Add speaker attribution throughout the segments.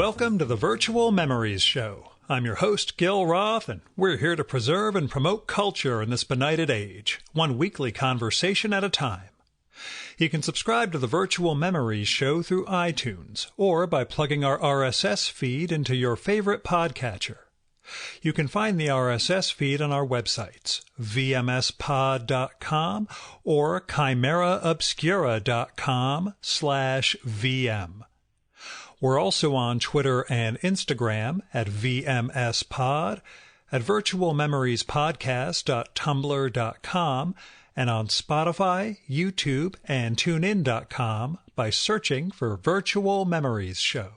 Speaker 1: Welcome to the Virtual Memories Show. I'm your host, Gil Roth, and we're here to preserve and promote culture in this benighted age, one weekly conversation at a time. You can subscribe to the Virtual Memories Show through iTunes or by plugging our RSS feed into your favorite podcatcher. You can find the RSS feed on our websites, vmspod.com or chimeraobscura.com/VM. We're also on Twitter and Instagram at VMSPod, at virtualmemoriespodcast.tumblr.com, and on Spotify, YouTube, and TuneIn.com by searching for Virtual Memories Show.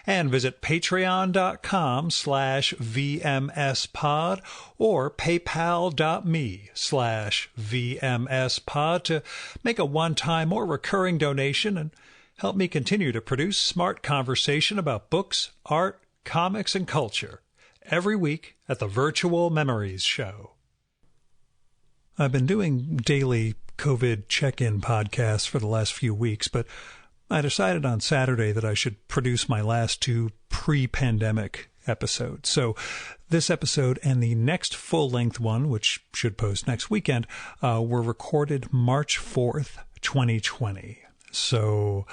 Speaker 1: And visit patreon.com/VMSPod or paypal.me/VMSPod to make a one-time or recurring donation and help me continue to produce smart conversation about books, art, comics, and culture every week at the Virtual Memories Show. I've been doing daily COVID check-in podcasts for the last few weeks, but I decided on Saturday that I should produce my last two pre-pandemic episodes. So this episode and the next full-length one, which should post next weekend, were recorded March 4th, 2020. So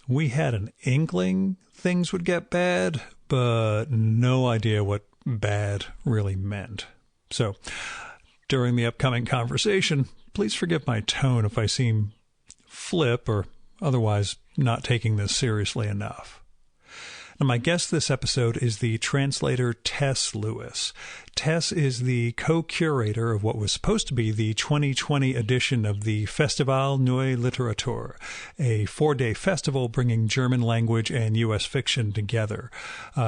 Speaker 1: we had an inkling things would get bad, but no idea what bad really meant. So during the upcoming conversation, please forgive my tone if I seem flip or otherwise not taking this seriously enough. Now, my guest this episode is the translator Tess Lewis. Tess is the co-curator of what was supposed to be the 2020 edition of the Festival Neue Literatur, a 4-day festival bringing German language and U.S. fiction together.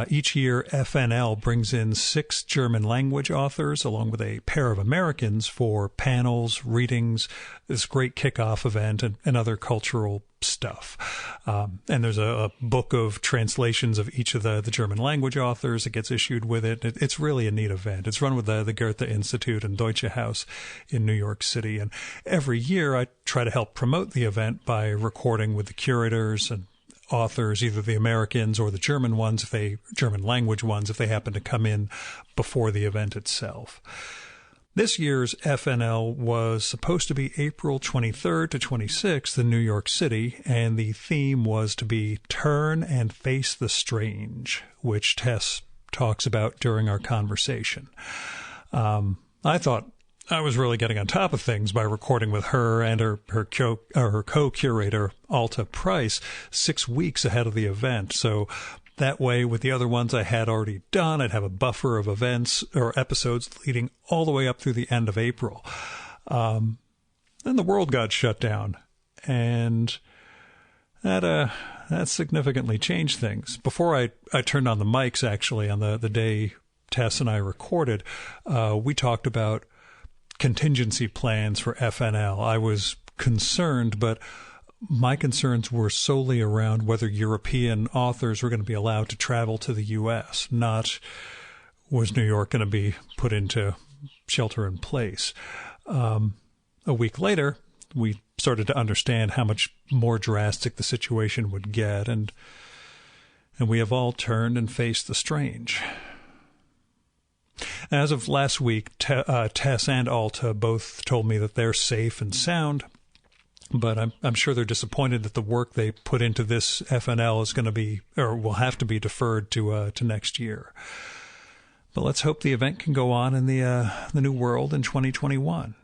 Speaker 1: Each year, FNL brings in 6 German language authors along with a pair of Americans for panels, readings, this great kickoff event, and other cultural stuff. And there's a book of translations of each of the German language authors that gets issued with it. It's really a neat event. It's run with the Goethe Institute and Deutsche Haus in New York City. And every year I try to help promote the event by recording with the curators and authors, either the Americans or the German ones, German language ones, if they happen to come in before the event itself. This year's FNL was supposed to be April 23rd to 26th in New York City, and the theme was to be Turn and Face the Strange, which Tess talks about during our conversation. I thought I was really getting on top of things by recording with her and her co-curator, Alta Price, 6 weeks ahead of the event. So that way, with the other ones I had already done, I'd have a buffer of events or episodes leading all the way up through the end of April. Then the world got shut down, and that significantly changed things. Before I turned on the mics, actually, on the day Tess and I recorded, we talked about contingency plans for FNL. I was concerned, but my concerns were solely around whether European authors were going to be allowed to travel to the U.S., not was New York going to be put into shelter in place. A week later, we started to understand how much more drastic the situation would get, and we have all turned and faced the strange. As of last week, Tess and Alta both told me that they're safe and sound, but I'm sure they're disappointed that the work they put into this FNL is going to be, or will have to be, deferred to next year. But let's hope the event can go on in the new world in 2021.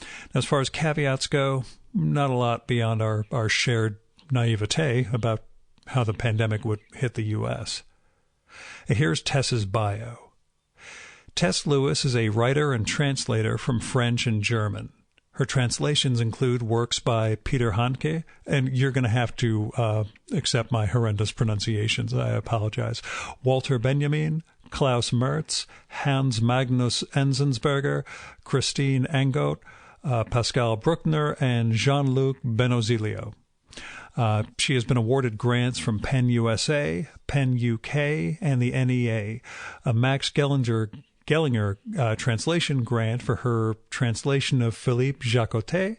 Speaker 1: Now, as far as caveats go, not a lot beyond our shared naivete about how the pandemic would hit the U.S. Here's Tess's bio. Tess Lewis is a writer and translator from French and German. Her translations include works by Peter Handke, and you're going to have to accept my horrendous pronunciations. I apologize. Walter Benjamin, Klaus Mertz, Hans Magnus Enzensberger, Christine Angot, Pascal Bruckner, and Jean-Luc Benozilio. She has been awarded grants from PEN USA, PEN UK, and the NEA. A Max Gellinger translation grant for her translation of Philippe Jacotet,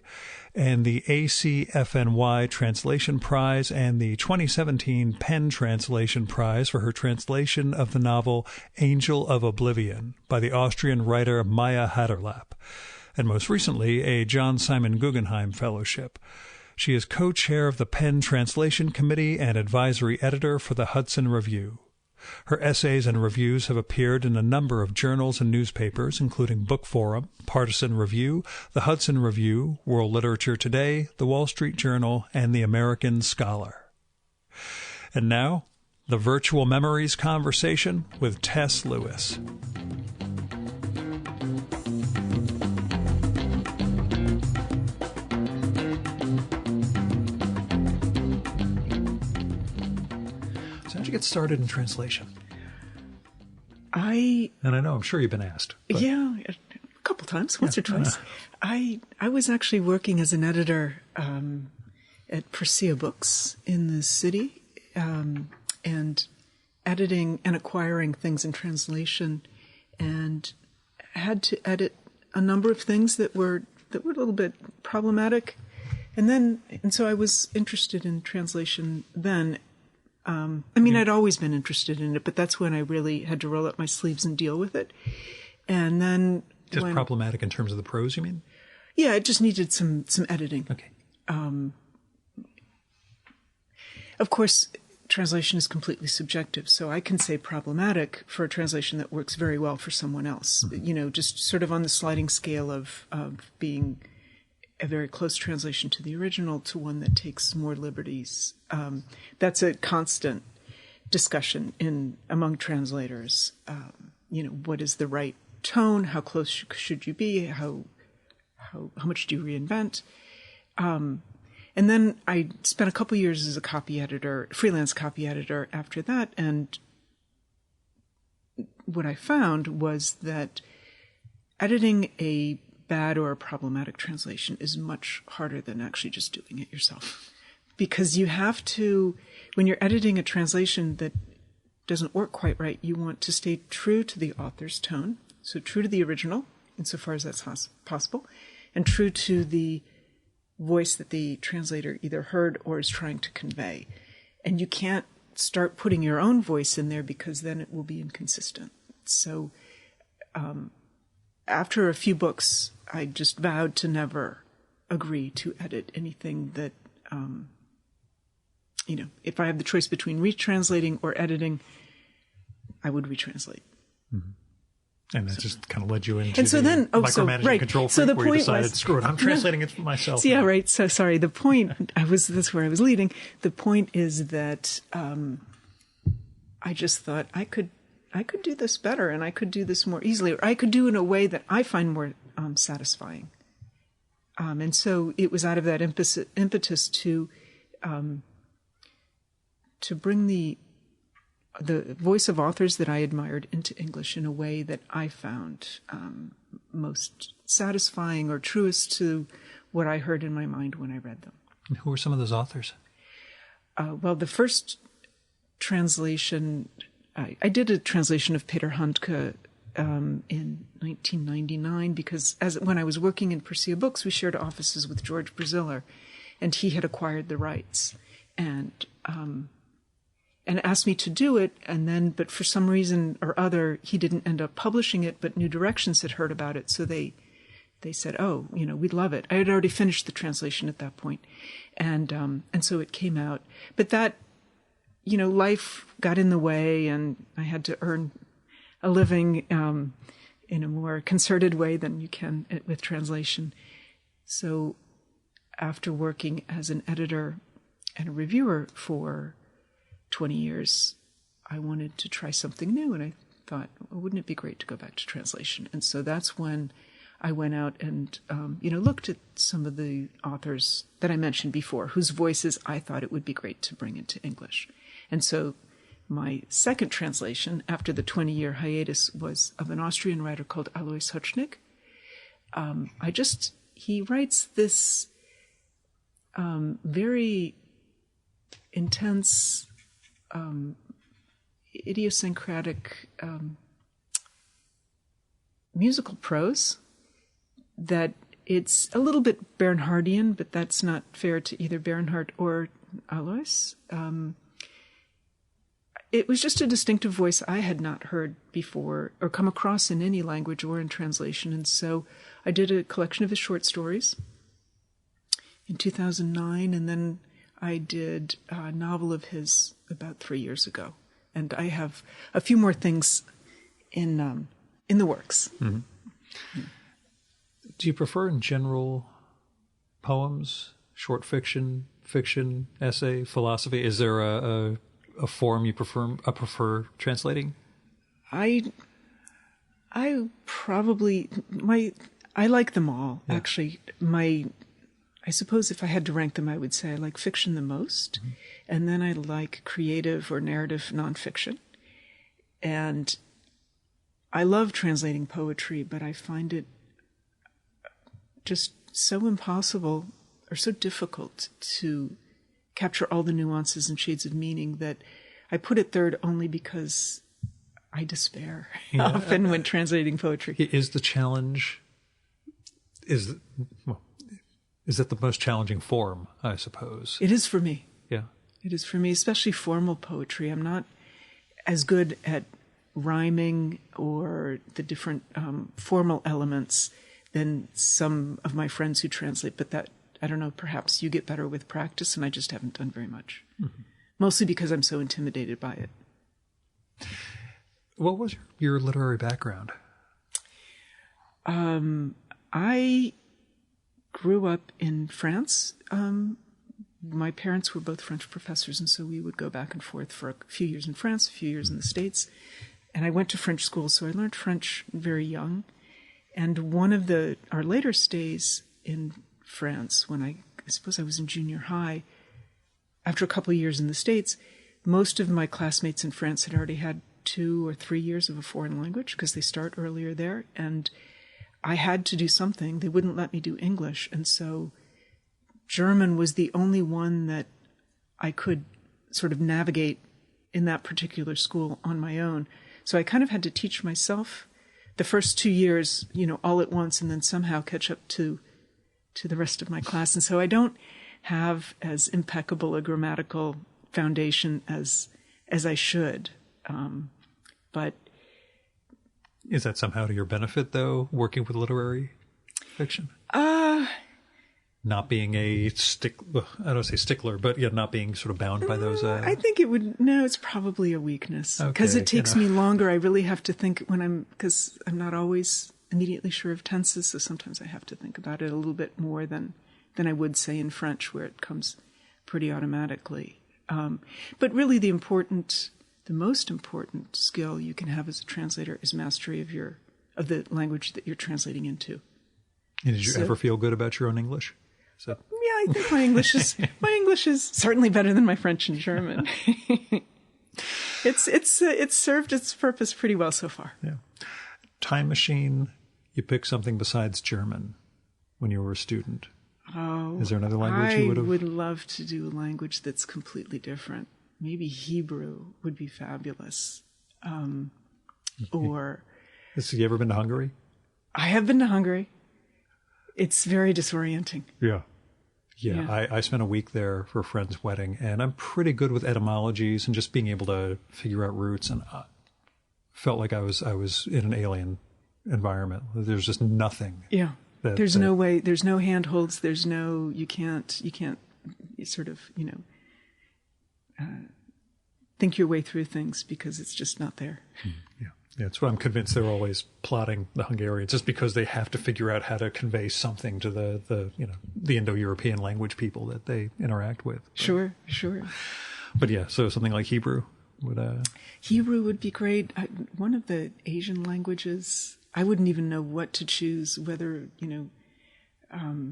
Speaker 1: and the ACFNY Translation Prize and the 2017 Penn Translation Prize for her translation of the novel Angel of Oblivion by the Austrian writer Maya Haderlap, and most recently a John Simon Guggenheim Fellowship. She is co-chair of the Penn Translation Committee and advisory editor for the Hudson Review. Her essays and reviews have appeared in a number of journals and newspapers, including Book Forum, Partisan Review, the Hudson Review, World Literature Today, the Wall Street Journal, and the American Scholar. And now, the Virtual Memories conversation with Tess Lewis. Get started in translation? And I know, I'm sure you've been asked. But.
Speaker 2: Yeah, a couple times, once or twice. I was actually working as an editor at Persea Books in the city, and editing and acquiring things in translation, and had to edit a number of things that were a little bit problematic, and so I was interested in translation then. I'd always been interested in it, but that's when I really had to roll up my sleeves and deal with it. And then
Speaker 1: problematic in terms of the prose, you mean?
Speaker 2: Yeah, it just needed some editing.
Speaker 1: Okay.
Speaker 2: Of course, translation is completely subjective, so I can say problematic for a translation that works very well for someone else. Mm-hmm. Just sort of on the sliding scale of being a very close translation to the original to one that takes more liberties. That's a constant discussion among translators. What is the right tone? How close should you be? How much do you reinvent? And then I spent a couple years as a copy editor, freelance copy editor after that. And what I found was that editing a bad or a problematic translation is much harder than actually just doing it yourself. Because you have to, when you're editing a translation that doesn't work quite right, you want to stay true to the author's tone, so true to the original, insofar as that's possible, and true to the voice that the translator either heard or is trying to convey. And you can't start putting your own voice in there because then it will be inconsistent. So after a few books, I just vowed to never agree to edit anything that, if I have the choice between retranslating or editing, I would retranslate.
Speaker 1: Mm-hmm. And that just kind of led you into
Speaker 2: micromanaging
Speaker 1: control freak, where you decided, screw it, I'm translating it for myself.
Speaker 2: Yeah, right. So sorry, the point, that's where I was leading. The point is that I just thought I could do this better, and I could do this more easily, or I could do it in a way that I find more satisfying. And so it was out of that impetus to bring the voice of authors that I admired into English in a way that I found most satisfying or truest to what I heard in my mind when I read them.
Speaker 1: And who were some of those authors?
Speaker 2: Well, the first translation, I did a translation of Peter Handke in 1999 because when I was working in Persea Books, we shared offices with George Braziller, and he had acquired the rights and asked me to do it. But for some reason or other, he didn't end up publishing it, but New Directions had heard about it. So they said, oh, we'd love it. I had already finished the translation at that point. And so it came out. But that, life got in the way, and I had to earn a living in a more concerted way than you can with translation. So after working as an editor and a reviewer for 20 years, I wanted to try something new, and I thought, well, wouldn't it be great to go back to translation? And so that's when I went out and, looked at some of the authors that I mentioned before, whose voices I thought it would be great to bring into English. And so my second translation, after the 20-year hiatus, was of an Austrian writer called Alois Hocznik. He writes this very intense, idiosyncratic musical prose that it's a little bit Bernhardian, but that's not fair to either Bernhard or Alois. It was just a distinctive voice I had not heard before or come across in any language or in translation. And so I did a collection of his short stories in 2009, and then I did a novel of his about 3 years ago. And I have a few more things in the works.
Speaker 1: Mm-hmm. Do you prefer in general poems, short fiction, fiction, essay, philosophy? Is there a form you prefer translating?
Speaker 2: I probably I like them all. Yeah. Actually, I suppose if I had to rank them, I would say I like fiction the most, mm-hmm. and then I like creative or narrative nonfiction, and I love translating poetry, but I find it just so impossible or so difficult to capture all the nuances and shades of meaning that I put it third only because I despair often when translating poetry.
Speaker 1: Is the challenge, is that the most challenging form, I suppose?
Speaker 2: It is for me.
Speaker 1: Yeah.
Speaker 2: It is for me, especially formal poetry. I'm not as good at rhyming or the different formal elements than some of my friends who translate, but that, I don't know, perhaps you get better with practice, and I just haven't done very much. Mm-hmm. Mostly because I'm so intimidated by it.
Speaker 1: What was your literary background?
Speaker 2: I grew up in France. My parents were both French professors, and so we would go back and forth for a few years in France, a few years in the States. And I went to French school, so I learned French very young. And one of our later stays in France, when I suppose I was in junior high, after a couple of years in the States, most of my classmates in France had already had 2 or 3 years of a foreign language because they start earlier there. And I had to do something. They wouldn't let me do English. And so German was the only one that I could sort of navigate in that particular school on my own. So I kind of had to teach myself the first 2 years, all at once, and then somehow catch up to the rest of my class. And so I don't have as impeccable a grammatical foundation as I should. But
Speaker 1: is that somehow to your benefit, though, working with literary fiction? Not being I don't say stickler, but not being sort of bound by those.
Speaker 2: I think it's probably a weakness because it takes me longer. I really have to think because I'm not always immediately sure of tenses, so sometimes I have to think about it a little bit more than I would say in French, where it comes pretty automatically. But really the most important skill you can have as a translator is mastery of the language that you're translating into.
Speaker 1: And did you ever feel good about your own English?
Speaker 2: Yeah, I think my English is certainly better than my French and German. It's served its purpose pretty well so far.
Speaker 1: Yeah. Time machine, you pick something besides German when you were a student.
Speaker 2: Oh,
Speaker 1: is there another language you would have?
Speaker 2: I would love to do a language that's completely different. Maybe Hebrew would be fabulous. Or
Speaker 1: have you ever been to Hungary?
Speaker 2: I have been to Hungary. It's very disorienting.
Speaker 1: Yeah. I spent a week there for a friend's wedding, and I'm pretty good with etymologies and just being able to figure out roots, and felt like I was in an alien environment. There's just nothing.
Speaker 2: Yeah. There's no way. There's no handholds. There's no. You can't sort of think your way through things because it's just not there.
Speaker 1: Yeah. Yeah, that's why I'm convinced they're always plotting the Hungarians, just because they have to figure out how to convey something to the Indo-European language people that they interact with.
Speaker 2: Sure.
Speaker 1: But yeah, so something like Hebrew would.
Speaker 2: Hebrew would be great. One of the Asian languages, I wouldn't even know what to choose. Whether I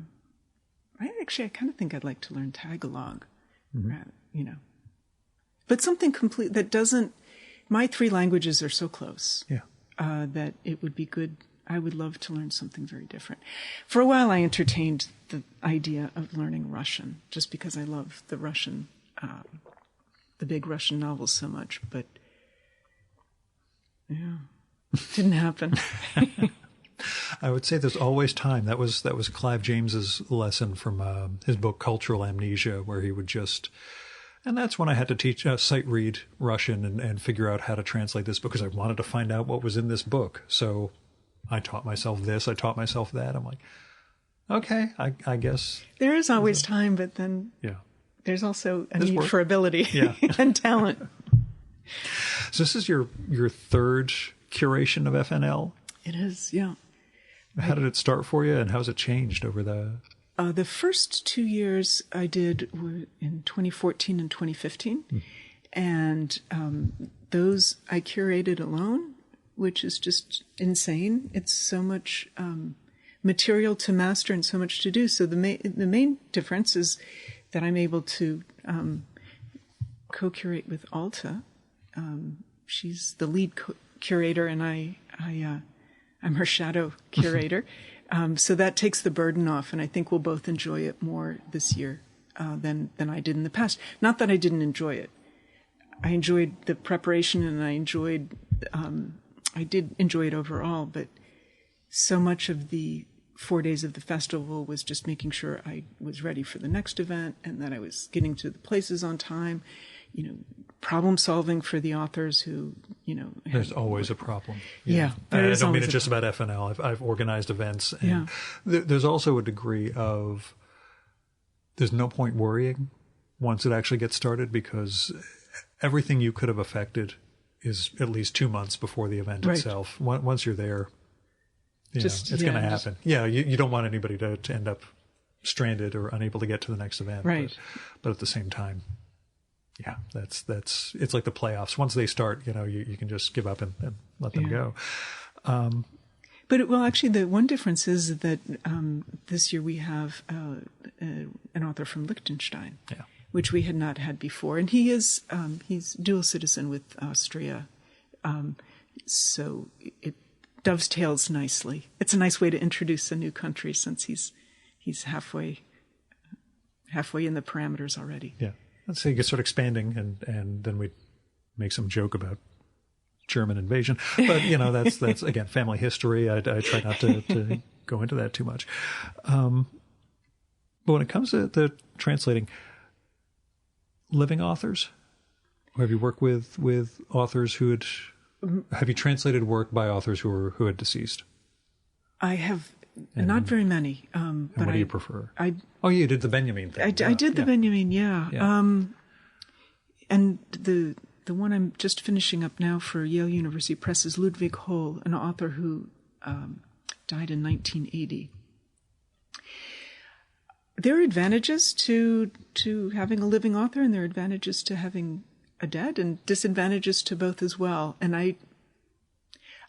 Speaker 2: kind of think I'd like to learn Tagalog. Mm-hmm. But something complete that doesn't. My 3 languages are so close that it would be good. I would love to learn something very different. For a while, I entertained the idea of learning Russian, just because I love the Russian, the big Russian novels so much. But yeah, didn't happen.
Speaker 1: I would say there's always time. That was Clive James's lesson from his book Cultural Amnesia, where he would just, and that's when I had to teach sight read Russian and figure out how to translate this book, because I wanted to find out what was in this book. So I taught myself this, I taught myself that. I'm like, okay, I guess
Speaker 2: there is always time, but then there's also a need for ability and talent.
Speaker 1: So this is your third curation of FNL?
Speaker 2: It is, yeah.
Speaker 1: How did it start for you, and how has it changed over
Speaker 2: the first 2 years I did were in 2014 and 2015, and those I curated alone, which is just insane. It's so much material to master and so much to do. So the main difference is that I'm able to co-curate with Alta. She's the lead curator, and I'm her shadow curator. So that takes the burden off, and I think we'll both enjoy it more this year than I did in the past. Not that I didn't enjoy it. I enjoyed the preparation, and I did enjoy it overall, but so much of the 4 days of the festival was just making sure I was ready for the next event and that I was getting to the places on time, problem solving for the authors who,
Speaker 1: There's always a problem.
Speaker 2: Yeah.
Speaker 1: I don't mean it just about FNL. I've organized events, and there's also a degree of, there's no point worrying once it actually gets started, because everything you could have affected is at least 2 months before the event itself. Once you're there, it's going to happen. You don't want anybody to end up stranded or unable to get to the next event.
Speaker 2: Right.
Speaker 1: But at the same time, that's it's like the playoffs. Once they start, you can just give up and let them go.
Speaker 2: But actually, the one difference is that this year we have an author from Liechtenstein, which we had not had before, and he's dual citizen with Austria, so it dovetails nicely. It's a nice way to introduce a new country, since he's halfway in the parameters already. Yeah.
Speaker 1: Let's say you start expanding, and then we make some joke about German invasion. But, that's again, family history. I try not to go into that too much. But when it comes to the translating, living authors, have you worked with authors have you translated work by authors who had deceased?
Speaker 2: I have. Not very many.
Speaker 1: And what do you prefer? You did the Benjamin thing.
Speaker 2: I did the Benjamin, and the one I'm just finishing up now for Yale University Press is Ludwig Hohl, an author who died in 1980. There are advantages to having a living author, and there are advantages to having a dead, and disadvantages to both as well. And I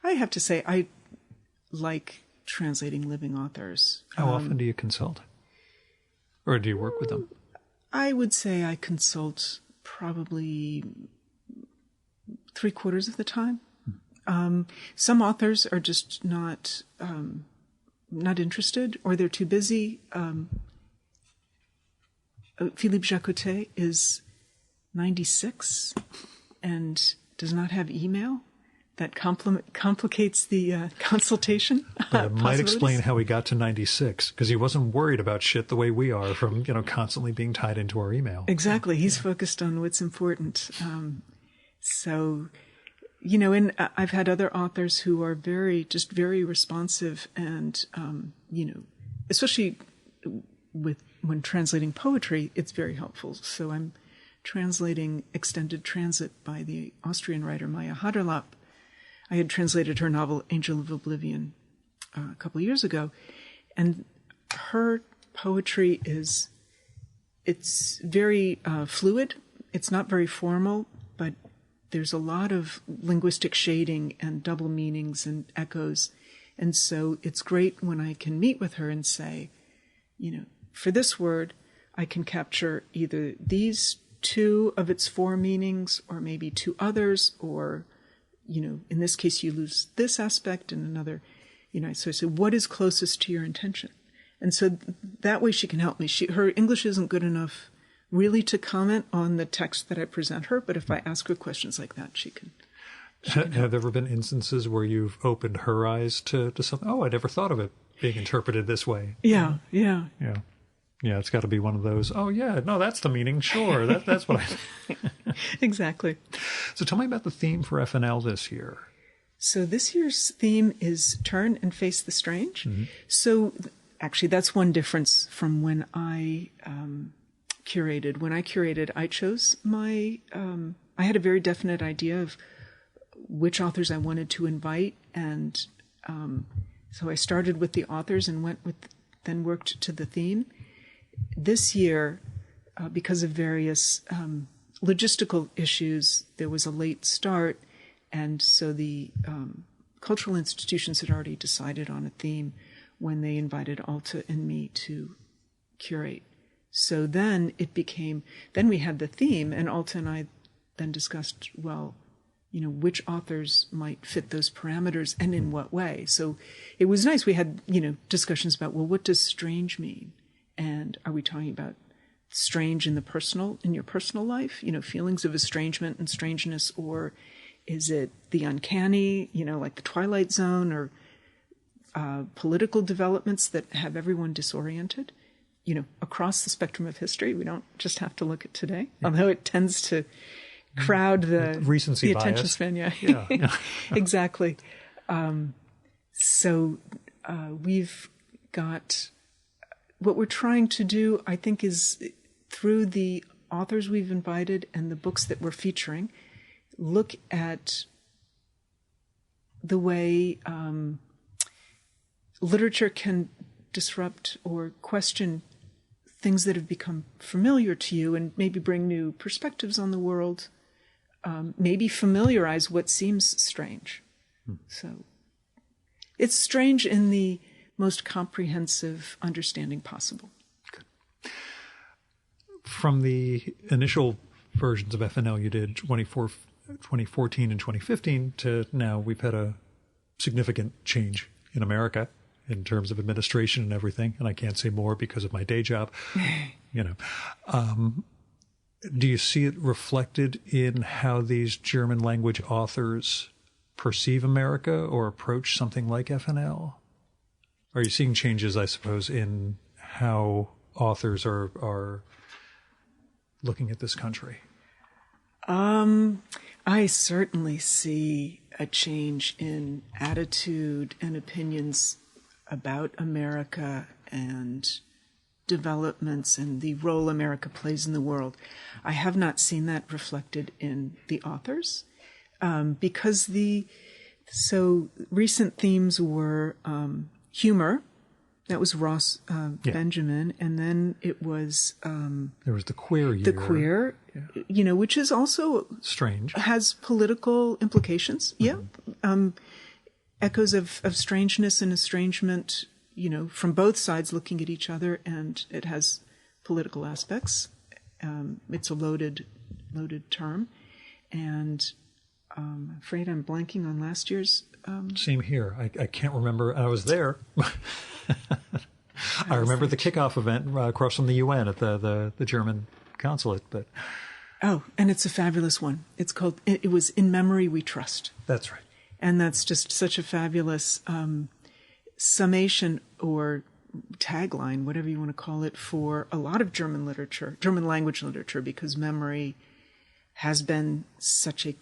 Speaker 2: have to say, I like translating living authors.
Speaker 1: How often do you consult? Or do you work with them?
Speaker 2: I would say I consult probably 3/4 of the time. Some authors are just not interested, or they're too busy. Philippe Jacotet is 96 and does not have email. That complicates the consultation.
Speaker 1: But it might explain how he got to 96, because he wasn't worried about shit the way we are, from constantly being tied into our email.
Speaker 2: Exactly. He's focused on what's important. And I've had other authors who are very responsive, and especially when translating poetry, it's very helpful. So I'm translating Extended Transit by the Austrian writer Maya Haderlap. I had translated her novel Angel of Oblivion a couple years ago, and her poetry it's very fluid. It's not very formal, but there's a lot of linguistic shading and double meanings and echoes. And so it's great when I can meet with her and say, for this word, I can capture either these 2 of its 4 meanings, or maybe 2 others, or in this case, you lose this aspect, and another, so I said, what is closest to your intention? And so that way she can help me. Her English isn't good enough really to comment on the text that I present her, but if I ask her questions like that, she can.
Speaker 1: Have there ever been instances where you've opened her eyes to something? Oh, I never thought of it being interpreted this way.
Speaker 2: Yeah.
Speaker 1: Yeah. It's got to be one of those. Oh, yeah. No, that's the meaning. Sure. That's what I.
Speaker 2: Exactly.
Speaker 1: So tell me about the theme for FNL this year.
Speaker 2: So this year's theme is Turn and Face the Strange.
Speaker 1: Mm-hmm.
Speaker 2: So actually, that's one difference from when I curated. When I curated, I chose my. I had a very definite idea of which authors I wanted to invite, and so I started with the authors and then worked to the theme. This year, because of various logistical issues, there was a late start, and so the cultural institutions had already decided on a theme when they invited Alta and me to curate. So then we had the theme, and Alta and I then discussed, well, which authors might fit those parameters and in what way. So it was nice. We had, discussions about, well, what does strange mean? And are we talking about strange in your personal life, feelings of estrangement and strangeness, or is it the uncanny, like the Twilight Zone, or political developments that have everyone disoriented, across the spectrum of history? We don't just have to look at today, although it tends to crowd the
Speaker 1: recency
Speaker 2: the attention
Speaker 1: bias.
Speaker 2: span.
Speaker 1: Yeah.
Speaker 2: Exactly. So we've got what we're trying to do, I think, is through the authors we've invited and the books that we're featuring, look at the way literature can disrupt or question things that have become familiar to you and maybe bring new perspectives on the world, maybe familiarize what seems strange. So it's strange in the most comprehensive understanding possible.
Speaker 1: Good. From the initial versions of FNL you did 2014 and 2015 to now, we've had a significant change in America in terms of administration and everything, and I can't say more because of my day job. Do you see it reflected in how these German language authors perceive America or approach something like FNL? Are you seeing changes, I suppose, in how authors are looking at this country?
Speaker 2: I certainly see a change in attitude and opinions about America and developments and the role America plays in the world. I have not seen that reflected in the authors, because so recent themes were humor. That was Ross Benjamin, and then it was
Speaker 1: there was the queer year.
Speaker 2: The queer, which is also
Speaker 1: strange,
Speaker 2: has political implications. Mm-hmm. Echoes of strangeness and estrangement, from both sides looking at each other, and it has political aspects. It's a loaded term, and I'm afraid I'm blanking on last year's.
Speaker 1: Same here. I can't remember. I was there. I remember the kickoff event across from the UN at the German consulate. But
Speaker 2: and it's a fabulous one. It's called. It was In Memory We Trust.
Speaker 1: That's right.
Speaker 2: And that's just such a fabulous summation or tagline, whatever you want to call it, for a lot of German language literature, because memory has been such a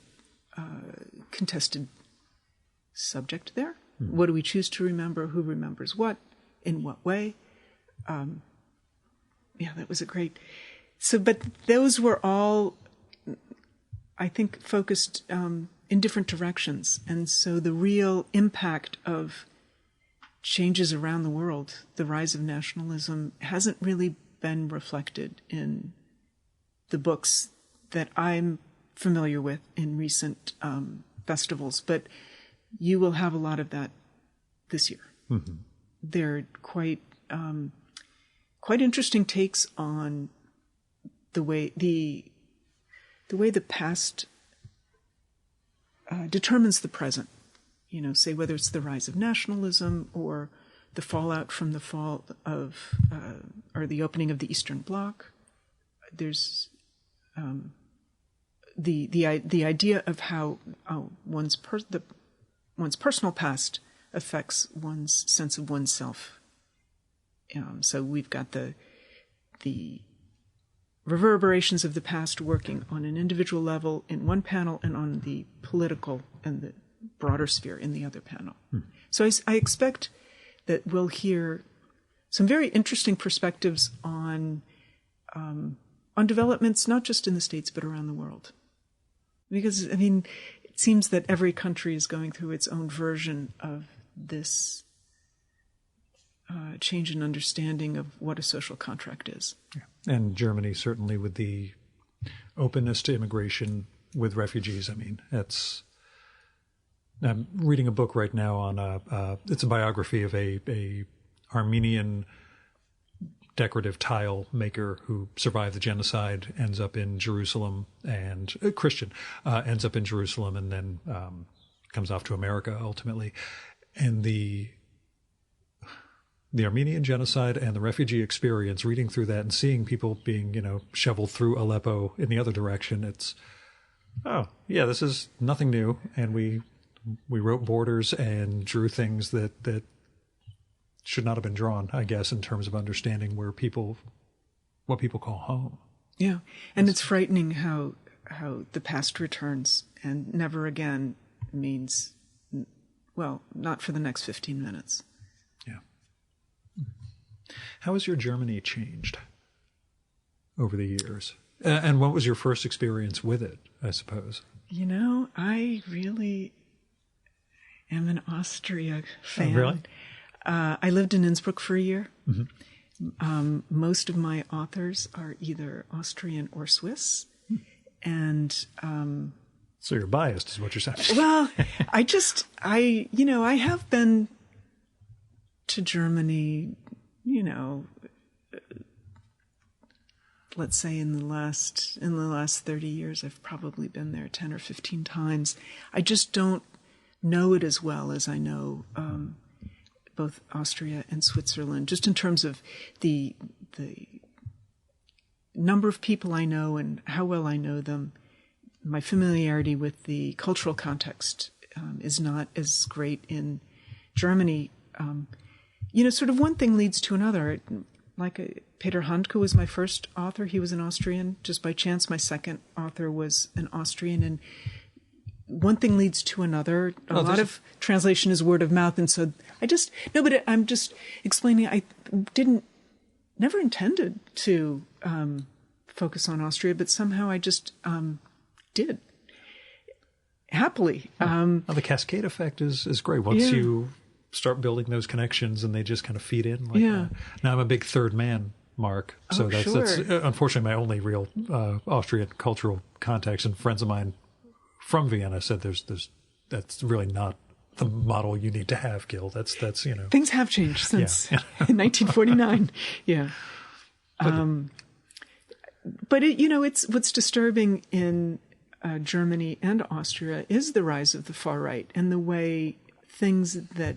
Speaker 2: contested subject there. Mm-hmm. What do we choose to remember? Who remembers what? In what way? That was a great. So, but those were all, I think, focused in different directions. And so the real impact of changes around the world, the rise of nationalism, hasn't really been reflected in the books that I'm familiar with in recent festivals. But you will have a lot of that this year. Mm-hmm. They're quite interesting takes on the way the past determines the present. Say whether it's the rise of nationalism or the fallout from the fall of or the opening of the Eastern Bloc. There's the idea of how one's personal past affects one's sense of oneself. So we've got the reverberations of the past working on an individual level in one panel and on the political and the broader sphere in the other panel. So I expect that we'll hear some very interesting perspectives on developments, not just in the States, but around the world. Because, I mean, it seems that every country is going through its own version of this change in understanding of what a social contract is.
Speaker 1: Yeah. And Germany, certainly with the openness to immigration with refugees. I mean, I'm reading a book right now on it's a biography of a Armenian decorative tile maker who survived the genocide, ends up in Jerusalem, and a Christian, ends up in Jerusalem and then comes off to America ultimately. And the Armenian genocide and the refugee experience, reading through that and seeing people being, shoveled through Aleppo in the other direction, it's, oh, yeah, this is nothing new. And we wrote borders and drew things that should not have been drawn, I guess, in terms of understanding what people call home.
Speaker 2: Yeah. And it's frightening how the past returns and never again means, well, not for the next 15 minutes.
Speaker 1: Yeah. How has your Germany changed over the years? And what was your first experience with it, I suppose?
Speaker 2: I really am an Austria fan.
Speaker 1: Oh, really?
Speaker 2: I lived in Innsbruck for a year.
Speaker 1: Mm-hmm.
Speaker 2: Most of my authors are either Austrian or Swiss. And
Speaker 1: so you're biased, is what you're saying.
Speaker 2: Well, I have been to Germany, let's say in the last 30 years, I've probably been there 10 or 15 times. I just don't know it as well as I know both Austria and Switzerland, just in terms of the number of people I know and how well I know them. My familiarity with the cultural context is not as great in Germany. Sort of one thing leads to another. Like Peter Handke was my first author. He was an Austrian. Just by chance, my second author was an Austrian. And one thing leads to another. A lot of translation is word of mouth. And so I'm just explaining, I never intended to focus on Austria, but somehow I just did. Happily.
Speaker 1: The cascade effect is great. Once you start building those connections and they just kind of feed in. Now I'm a big third man, Mark. So that's unfortunately my only real Austrian cultural context. And friends of mine from Vienna said that's really not the model you need to have, Gil. That's
Speaker 2: Things have changed since 1949. Yeah. But it's what's disturbing in Germany and Austria is the rise of the far right and the way things that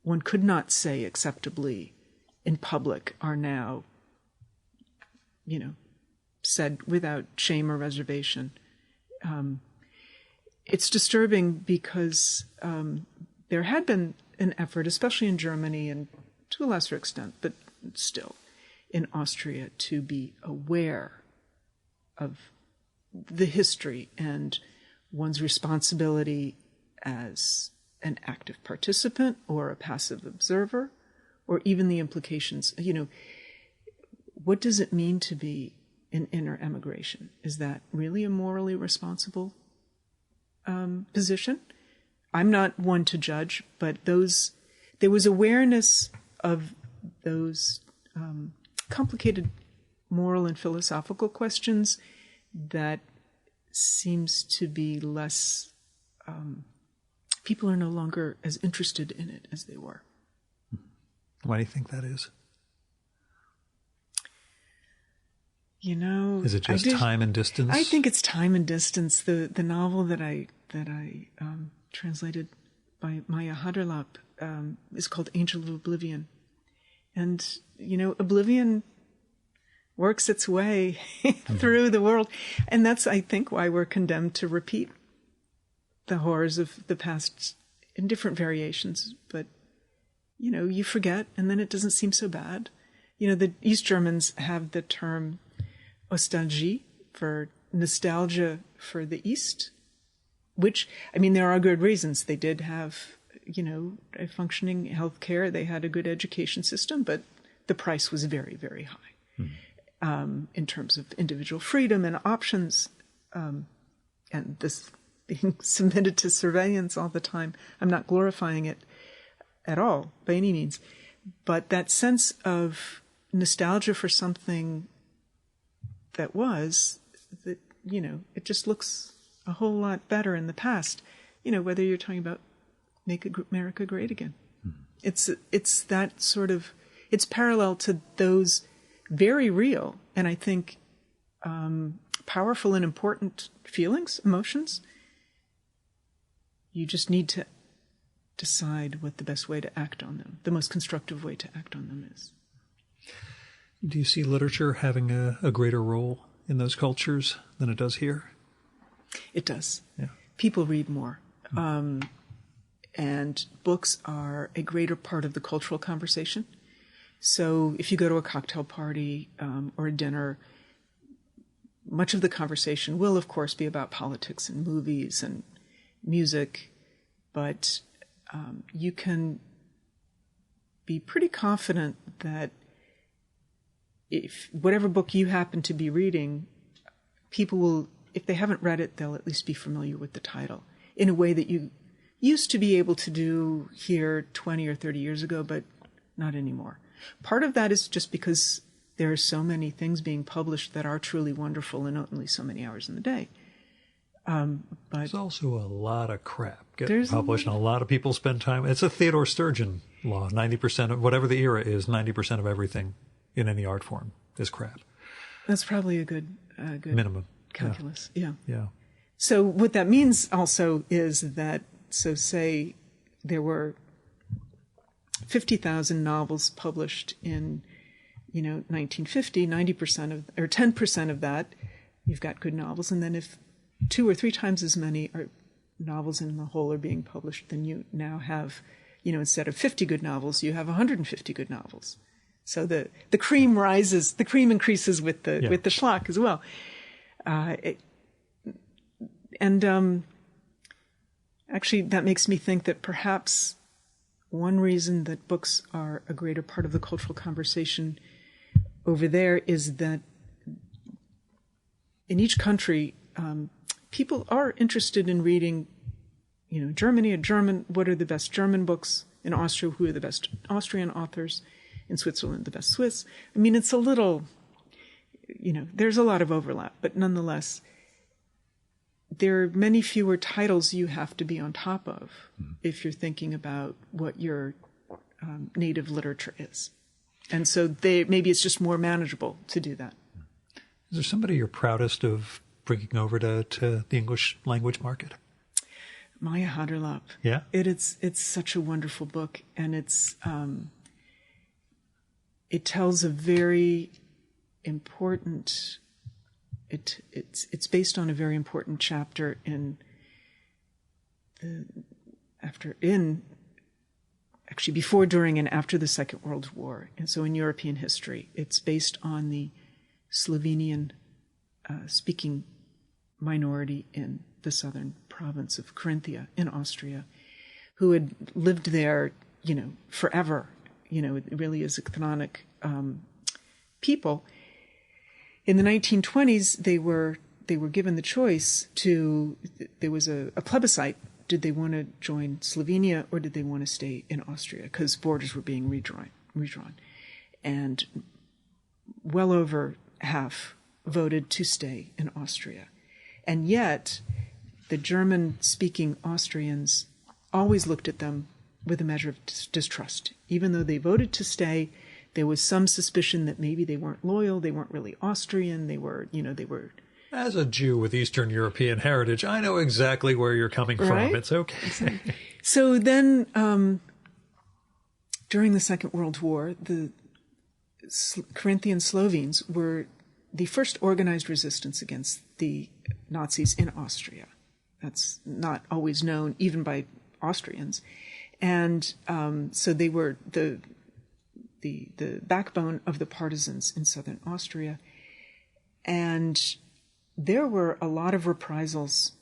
Speaker 2: one could not say acceptably in public are now, said without shame or reservation. It's disturbing because there had been an effort, especially in Germany and to a lesser extent, but still in Austria, to be aware of the history and one's responsibility as an active participant or a passive observer, or even the implications. What does it mean to be in inner emigration? Is that really a morally responsible position? I'm not one to judge, but there was awareness of those complicated moral and philosophical questions that seems to be less. People are no longer as interested in it as they were.
Speaker 1: Why do you think that is?
Speaker 2: Is
Speaker 1: it just time and distance?
Speaker 2: I think it's time and distance. The novel that I translated by Maya Haderlap is called Angel of Oblivion. And, Oblivion works its way through the world. And that's, I think, why we're condemned to repeat the horrors of the past in different variations. But, you forget, and then it doesn't seem so bad. The East Germans have the term Nostalgie for nostalgia for the East, which, there are good reasons. They did have, a functioning healthcare. They had a good education system, but the price was very, very high in terms of individual freedom and options, and this being submitted to surveillance all the time. I'm not glorifying it at all by any means, but that sense of nostalgia for something that it just looks a whole lot better in the past, whether you're talking about Make America Great Again. It's that sort of, it's parallel to those very real and I think powerful and important feelings, emotions. You just need to decide what the best way to act on them, the most constructive way to act on them is.
Speaker 1: Do you see literature having a greater role in those cultures than it does here?
Speaker 2: It does.
Speaker 1: Yeah.
Speaker 2: People read more. And books are a greater part of the cultural conversation. So if you go to a cocktail party or a dinner, much of the conversation will, of course, be about politics and movies and music, but you can be pretty confident that if whatever book you happen to be reading, people will, if they haven't read it, they'll at least be familiar with the title in a way that you used to be able to do here 20 or 30 years ago, but not anymore. Part of that is just because there are so many things being published that are truly wonderful and only so many hours in the day. But
Speaker 1: there's also a lot of crap getting published, and a lot of people spend time. It's a Theodore Sturgeon law. 90% of whatever the era is, 90% of everything in any art form is crap.
Speaker 2: That's probably a good
Speaker 1: minimum
Speaker 2: calculus. Yeah.
Speaker 1: Yeah.
Speaker 2: So what that means also is that, so say there were 50,000 novels published in, 1950, 90% of, or 10% of that, you've got good novels. And then if 2 or 3 times as many novels in the whole are being published, then you now have, instead of 50 good novels, you have 150 good novels. So the cream rises, the cream increases with the schlock as well. Actually, that makes me think that perhaps one reason that books are a greater part of the cultural conversation over there is that in each country, people are interested in reading, Germany, what are the best German books? In Austria, who are the best Austrian authors? In Switzerland, the best Swiss. It's a little, there's a lot of overlap, but nonetheless, there are many fewer titles you have to be on top of if you're thinking about what your native literature is. And so maybe it's just more manageable to do that.
Speaker 1: Is there somebody you're proudest of bringing over to the English language market?
Speaker 2: Maya Haderlap.
Speaker 1: Yeah?
Speaker 2: It's such a wonderful book, and it tells a very important... It's based on a very important chapter before, during, and after the Second World War. And so in European history, it's based on the Slovenian speaking minority in the southern province of Carinthia in Austria, who had lived there, forever. It really is a chthonic people. In the 1920s, they were given the choice there was a plebiscite. Did they want to join Slovenia or did they want to stay in Austria? Because borders were being redrawn. And well over half voted to stay in Austria. And yet, the German-speaking Austrians always looked at them with a measure of distrust. Even though they voted to stay, there was some suspicion that maybe they weren't loyal, they weren't really Austrian, they were...
Speaker 1: As a Jew with Eastern European heritage, I know exactly where you're coming from.
Speaker 2: Right?
Speaker 1: It's okay.
Speaker 2: So then, during the Second World War, the Carinthian Slovenes were the first organized resistance against the Nazis in Austria. That's not always known even by Austrians. And so they were the backbone of the partisans in southern Austria. And there were a lot of reprisals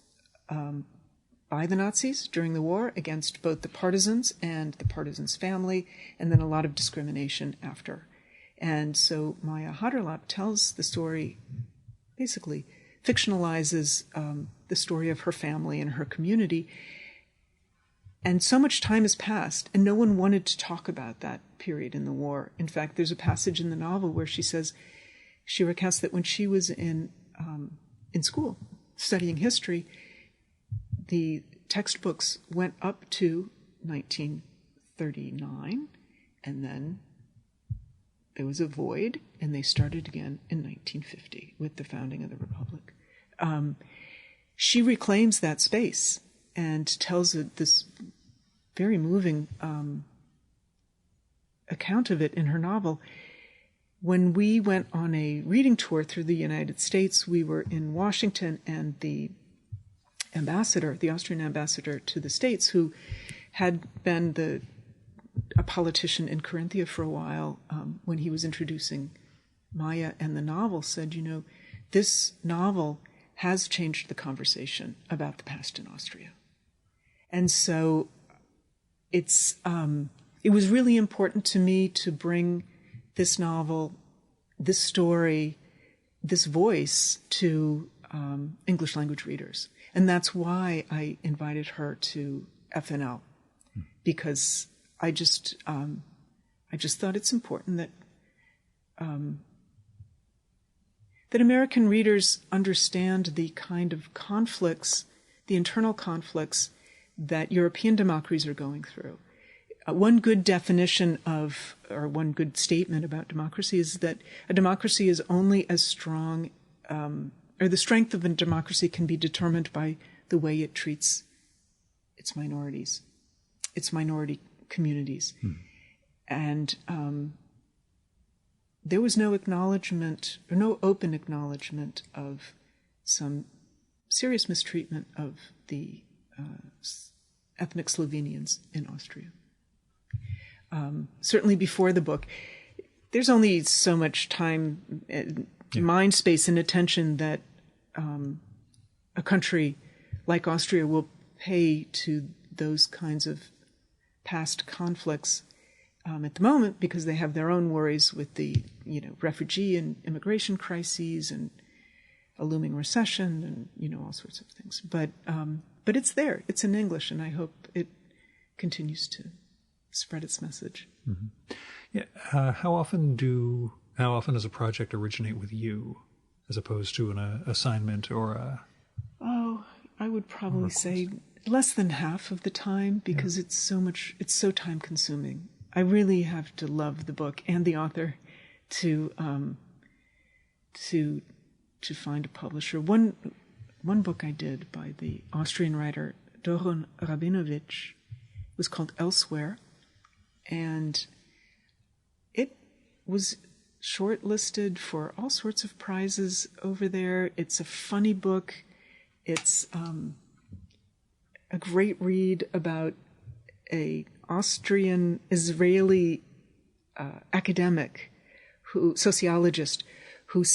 Speaker 2: by the Nazis during the war against both the partisans and the partisans' family, and then a lot of discrimination after. And so Maya Haderlap tells the story, basically fictionalizes the story of her family and her community. And so much time has passed, and no one wanted to talk about that period in the war. In fact, there's a passage in the novel where she says, she recounts that when she was in school studying history, the textbooks went up to 1939, and then there was a void, and they started again in 1950 with the founding of the Republic. She reclaims that space and tells this very moving account of it in her novel. When we went on a reading tour through the United States, we were in Washington, and the Austrian ambassador to the States, who had been a politician in Carinthia for a while, when he was introducing Maya and the novel, said, this novel has changed the conversation about the past in Austria. And so it was really important to me to bring this novel, this story, this voice to English language readers. And that's why I invited her to FNL, because I just thought it's important that that American readers understand the kind of conflicts, the internal conflicts that European democracies are going through. One good definition or one good statement about democracy is that a democracy is only as strong, or the strength of a democracy can be determined by the way it treats its minorities, its minority communities. And there was no acknowledgement, or no open acknowledgement of some serious mistreatment of the ethnic Slovenians in Austria. Certainly before the book, there's only so much time, mind space, and attention that a country like Austria will pay to those kinds of past conflicts at the moment, because they have their own worries with the refugee and immigration crises and a looming recession and all sorts of things. But it's there. It's in English, and I hope it continues to spread its message.
Speaker 1: Mm-hmm. Yeah. How often does a project originate with you, as opposed to an assignment or a?
Speaker 2: Oh, I would probably say less than half of the time, because it's so time consuming. I really have to love the book and the author to find a publisher. One book I did by the Austrian writer Doron Rabinovich was called Elsewhere, and it was shortlisted for all sorts of prizes over there. It's a funny book. It's a great read about a Austrian Israeli academic, sociologist, who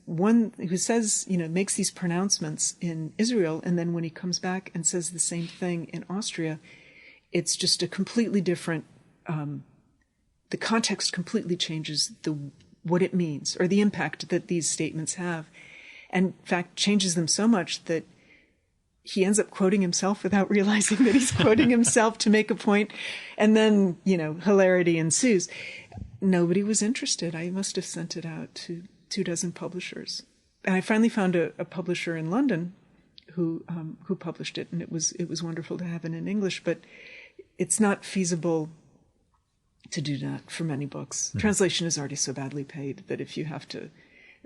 Speaker 2: makes these pronouncements in Israel, and then when he comes back and says the same thing in Austria, it's just a completely different. The context completely changes what it means, or the impact that these statements have, and in fact changes them so much that he ends up quoting himself without realizing that he's quoting himself to make a point. And then, hilarity ensues. Nobody was interested. I must have sent it out to 24 publishers. And I finally found a publisher in London who published it. And it was wonderful to have it in English, but it's not feasible to do that for many books. Mm-hmm. Translation is already so badly paid that if you have to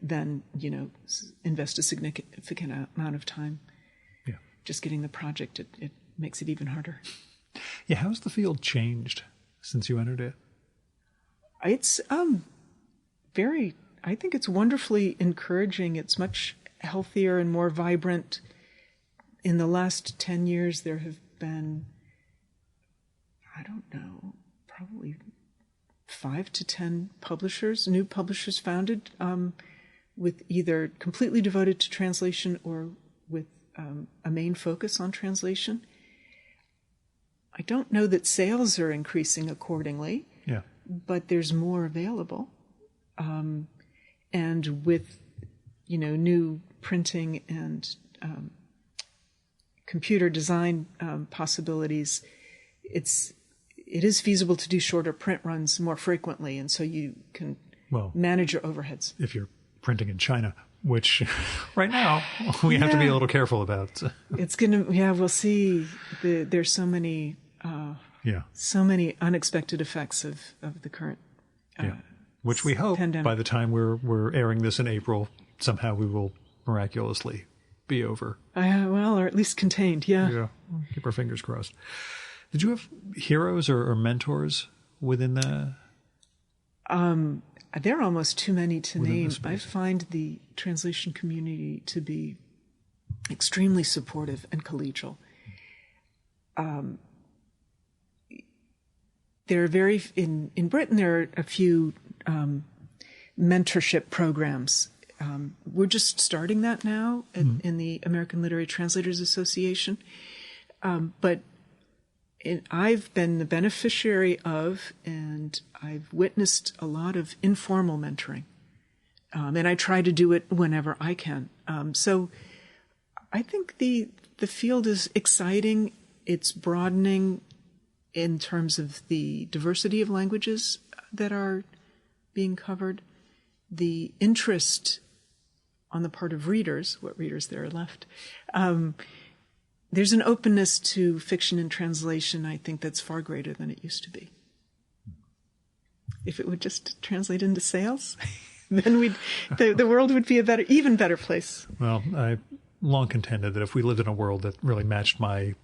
Speaker 2: then, invest a significant amount of time just getting the project, it makes it even harder. Yeah,
Speaker 1: how's the field changed since you entered it?
Speaker 2: It's I think it's wonderfully encouraging. It's much healthier and more vibrant. In the last 10 years, there have been, I don't know, probably 5 to 10 new publishers founded, with either completely devoted to translation or with a main focus on translation. I don't know that sales are increasing accordingly, but there's more available. And with, new printing and computer design possibilities, it is feasible to do shorter print runs more frequently, and so you can manage your overheads.
Speaker 1: If you're printing in China, which right now we have to be a little careful about.
Speaker 2: It's we'll see. There's so many unexpected effects of the current
Speaker 1: which we hope
Speaker 2: pandemic.
Speaker 1: By the time we're airing this in April, somehow we will miraculously be over.
Speaker 2: Or at least contained.
Speaker 1: Yeah. Keep our fingers crossed. Did you have heroes or mentors within the?
Speaker 2: There are almost too many to name. I find the translation community to be extremely supportive and collegial. There are in Britain there are a few mentorship programs. We're just starting that now in the American Literary Translators Association, but I've been the beneficiary of, and I've witnessed a lot of informal mentoring, and I try to do it whenever I can. So I think the field is exciting. It's broadening in terms of the diversity of languages that are being covered, the interest on the part of readers, what readers there are left. There's an openness to fiction and translation, I think, that's far greater than it used to be. If it would just translate into sales, then the world would be even better place.
Speaker 1: Well, I long contended that if we lived in a world that really matched my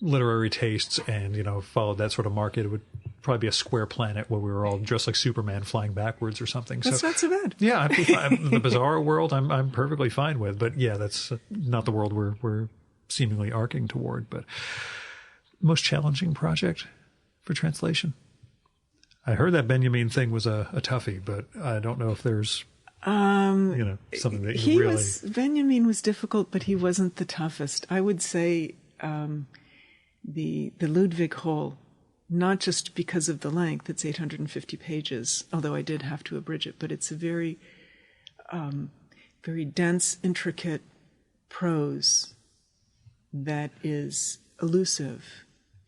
Speaker 1: literary tastes and, followed that sort of market, it would probably be a square planet where we were all dressed like Superman flying backwards or something.
Speaker 2: That's not so bad.
Speaker 1: Yeah, I'd be fine. The bizarre world I'm perfectly fine with, but yeah, that's not the world we're seemingly arcing toward. But most challenging project for translation? I heard that Benjamin thing was a toughie, but I don't know if there's something that you really...
Speaker 2: Benjamin was difficult, but he wasn't the toughest. I would say the Ludwig Hole, not just because of the length, it's 850 pages, although I did have to abridge it, but it's a very, very dense, intricate prose that is elusive,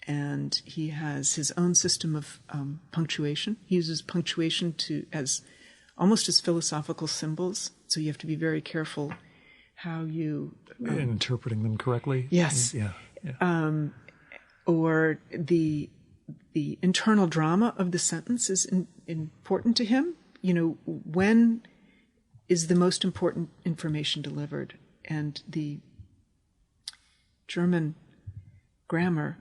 Speaker 2: and he has his own system of punctuation. He uses punctuation as almost as philosophical symbols, so you have to be very careful how you...
Speaker 1: interpreting them correctly?
Speaker 2: Yes.
Speaker 1: Yeah.
Speaker 2: Or the internal drama of the sentence is important to him. When is the most important information delivered? And the German grammar,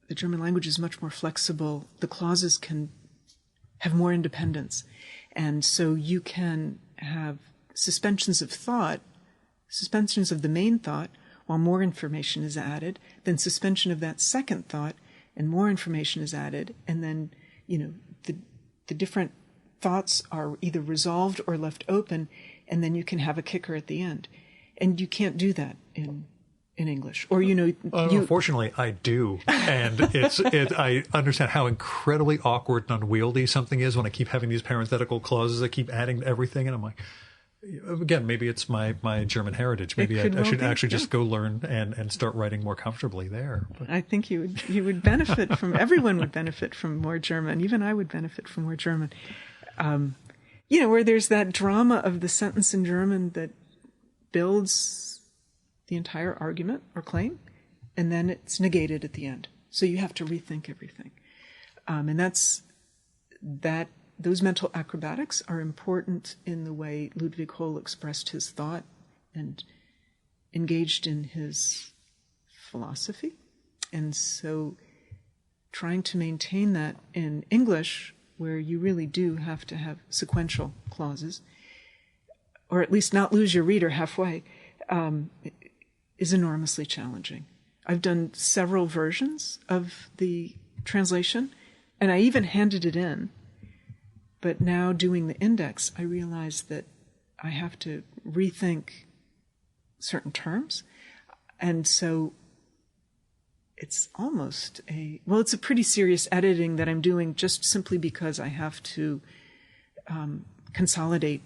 Speaker 2: the German language is much more flexible. The clauses can have more independence. And so you can have suspensions of thought, suspensions of the main thought, while more information is added, then suspension of that second thought, and more information is added, and then, the different thoughts are either resolved or left open, and then you can have a kicker at the end. And you can't do that in English. Or,
Speaker 1: unfortunately, I do. And I understand how incredibly awkward and unwieldy something is when I keep having these parenthetical clauses that keep adding to everything, and I'm like... Again, maybe it's my German heritage. Maybe I should actually just go learn and start writing more comfortably there. But.
Speaker 2: I think you would benefit from, everyone would benefit from more German. Even I would benefit from more German. Where there's that drama of the sentence in German that builds the entire argument or claim, and then it's negated at the end. So you have to rethink everything. And those mental acrobatics are important in the way Ludwig Hole expressed his thought and engaged in his philosophy. And so trying to maintain that in English where you really do have to have sequential clauses, or at least not lose your reader halfway, is enormously challenging. I've done several versions of the translation, and I even handed it in. But now doing the index, I realize that I have to rethink certain terms. And so it's almost it's a pretty serious editing that I'm doing just simply because I have to consolidate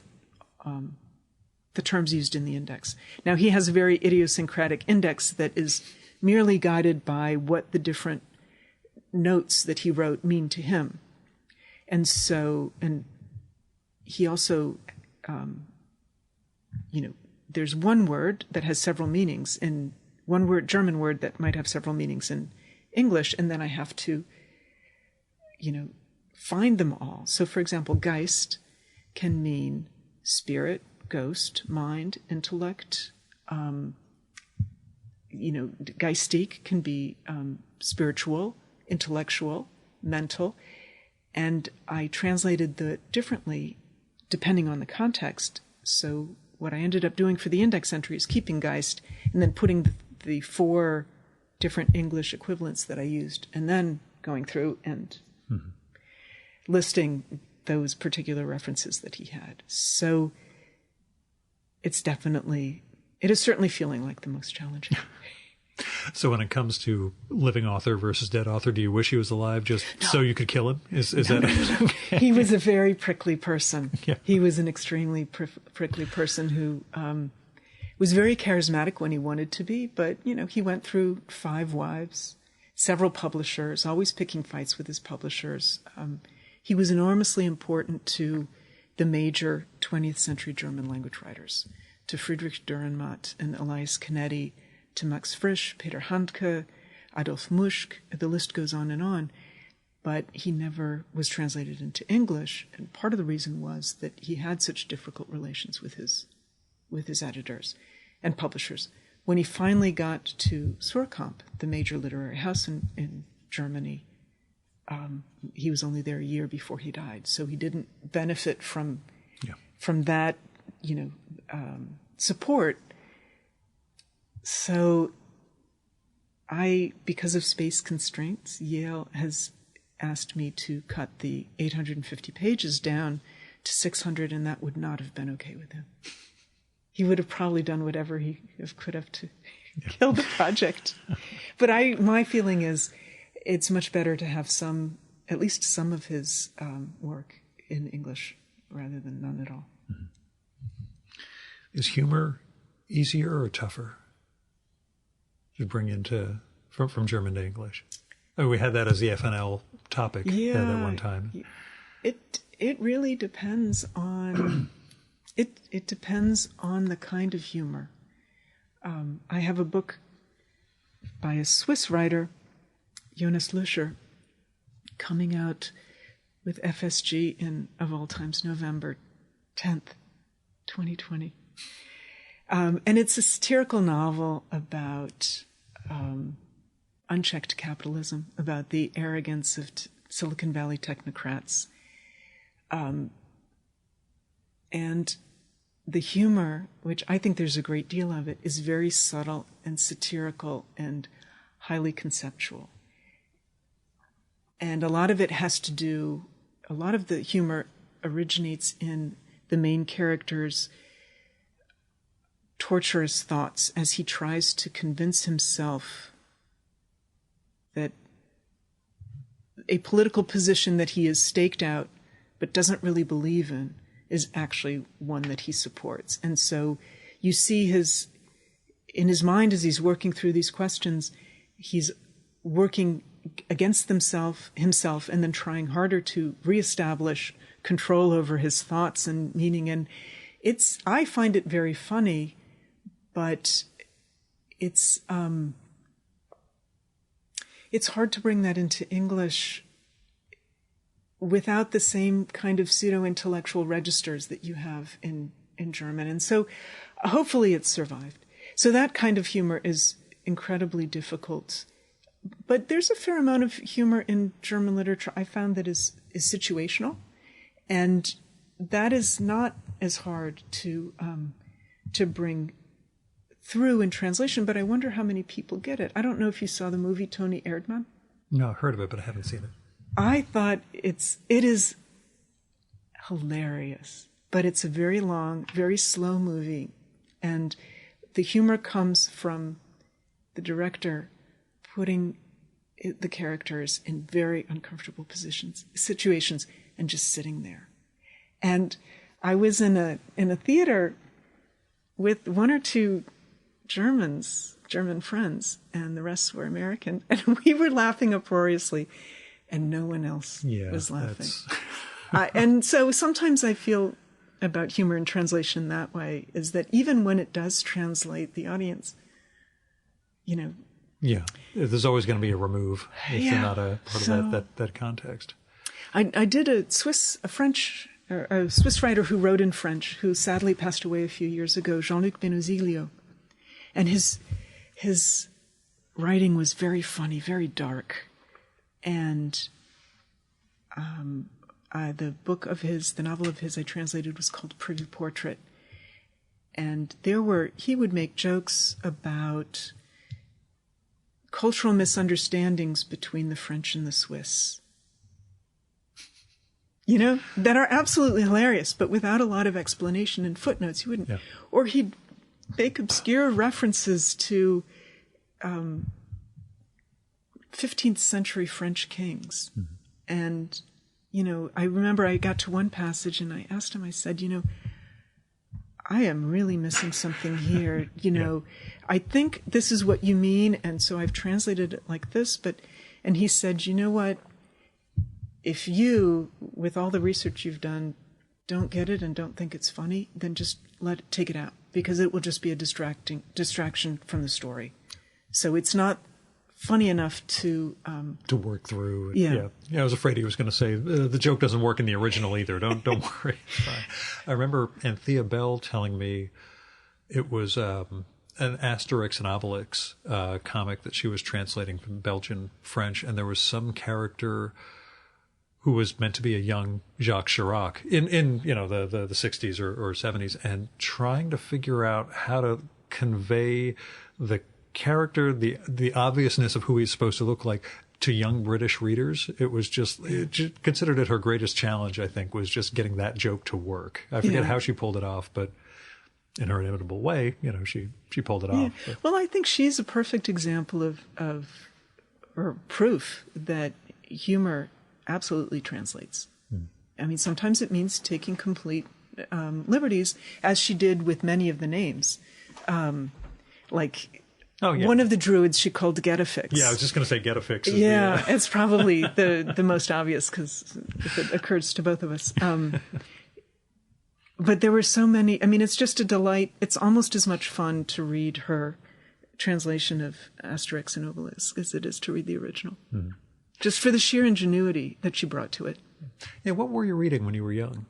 Speaker 2: the terms used in the index. Now, he has a very idiosyncratic index that is merely guided by what the different notes that he wrote mean to him. And so, and he also, there's one word that has several meanings in one word, German word that might have several meanings in English, and then I have to, find them all. So, for example, Geist can mean spirit, ghost, mind, intellect. Geistig can be spiritual, intellectual, mental. And I translated it differently depending on the context. So what I ended up doing for the index entry is keeping Geist and then putting the 4 different English equivalents that I used, and then going through and listing those particular references that he had. So it is certainly feeling like the most challenging.
Speaker 3: So when it comes to living author versus dead author, do you wish he was alive just so you could kill him? No. Okay.
Speaker 2: He was a very prickly person.
Speaker 3: Yeah.
Speaker 2: He was an extremely prickly person who was very charismatic when he wanted to be, but, he went through 5 wives, several publishers, always picking fights with his publishers. He was enormously important to the major 20th century German language writers, to Friedrich Dürrenmatt and Elias Canetti, to Max Frisch, Peter Handke, Adolf Muschk, the list goes on. But he never was translated into English, and part of the reason was that he had such difficult relations with his editors and publishers. When he finally got to Suhrkamp, the major literary house in Germany, he was only there a year before he died, so he didn't benefit from that, support. So because of space constraints, Yale has asked me to cut the 850 pages down to 600, and that would not have been okay with him. He would have probably done whatever he could have to kill the project. But my feeling is it's much better to have at least some of his work in English rather than none at all.
Speaker 3: Is humor easier or tougher to bring from German to English? We had that as the FNL topic at one time.
Speaker 2: It really depends on it depends on the kind of humor. I have a book by a Swiss writer, Jonas Lüscher, coming out with FSG in, of all times, November 10th, 2020. And it's a satirical novel about unchecked capitalism, about the arrogance of Silicon Valley technocrats. And the humor, which I think there's a great deal of it, is very subtle and satirical and highly conceptual. And a lot of the humor originates in the main character's torturous thoughts as he tries to convince himself that a political position that he has staked out but doesn't really believe in is actually one that he supports. And so you see in his mind as he's working through these questions, he's working against himself and then trying harder to reestablish control over his thoughts and meaning. And I find it very funny, but it's hard to bring that into English without the same kind of pseudo-intellectual registers that you have in German. And so hopefully it's survived. So that kind of humor is incredibly difficult. But there's a fair amount of humor in German literature I found that is situational, and that is not as hard to bring through in translation. But I wonder how many people get it. I don't know if you saw the movie Tony Erdmann.
Speaker 3: No, I've heard of it, but I haven't seen it.
Speaker 2: I thought it is hilarious, but it's a very long, very slow movie, and the humor comes from the director putting the characters in very uncomfortable situations, and just sitting there. And I was in a theater with one or two German friends, and the rest were American, and we were laughing uproariously, and no one else was laughing. And so sometimes I feel about humor in translation that way, is that even when it does translate, the audience,
Speaker 3: Yeah, there's always going to be a remove if you're not a part of that context.
Speaker 2: I did a Swiss writer who wrote in French, who sadly passed away a few years ago, Jean-Luc Benozilio. And his writing was very funny, very dark. And the novel of his I translated was called Pretty Portrait. And he would make jokes about cultural misunderstandings between the French and the Swiss, that are absolutely hilarious, but without a lot of explanation and footnotes. You wouldn't, or he'd make obscure references to 15th century French kings. Mm-hmm. And, I remember I got to one passage and I asked him, I said, I am really missing something here. I think this is what you mean, and so I've translated it like this. And he said, you know what? If you, with all the research you've done, don't get it and don't think it's funny, then just take it out, because it will just be a distraction from the story. So it's not funny enough to
Speaker 3: work through. Yeah, I was afraid he was going to say the joke doesn't work in the original either. Don't worry. I remember Anthea Bell telling me it was an Asterix and Obelix comic that she was translating from Belgian French, and there was some character who was meant to be a young Jacques Chirac in the 60s or 70s, and trying to figure out how to convey the character, the obviousness of who he's supposed to look like to young British readers. It was just considered it her greatest challenge, I think, was just getting that joke to work. I forget how she pulled it off, but in her inimitable way, she pulled it off. But.
Speaker 2: Well, I think she's a perfect example of or proof that humor absolutely translates. I mean, sometimes it means taking complete liberties, as she did with many of the names. One of the druids she called Getafix.
Speaker 3: Yeah, I was just going to say Getafix.
Speaker 2: It's probably the most obvious, because it occurs to both of us. But there were so many. I mean, it's just a delight. It's almost as much fun to read her translation of Asterix and Obelix as it is to read the original. Mm-hmm. Just for the sheer ingenuity that she brought to it.
Speaker 3: Yeah, what were you reading when you were young?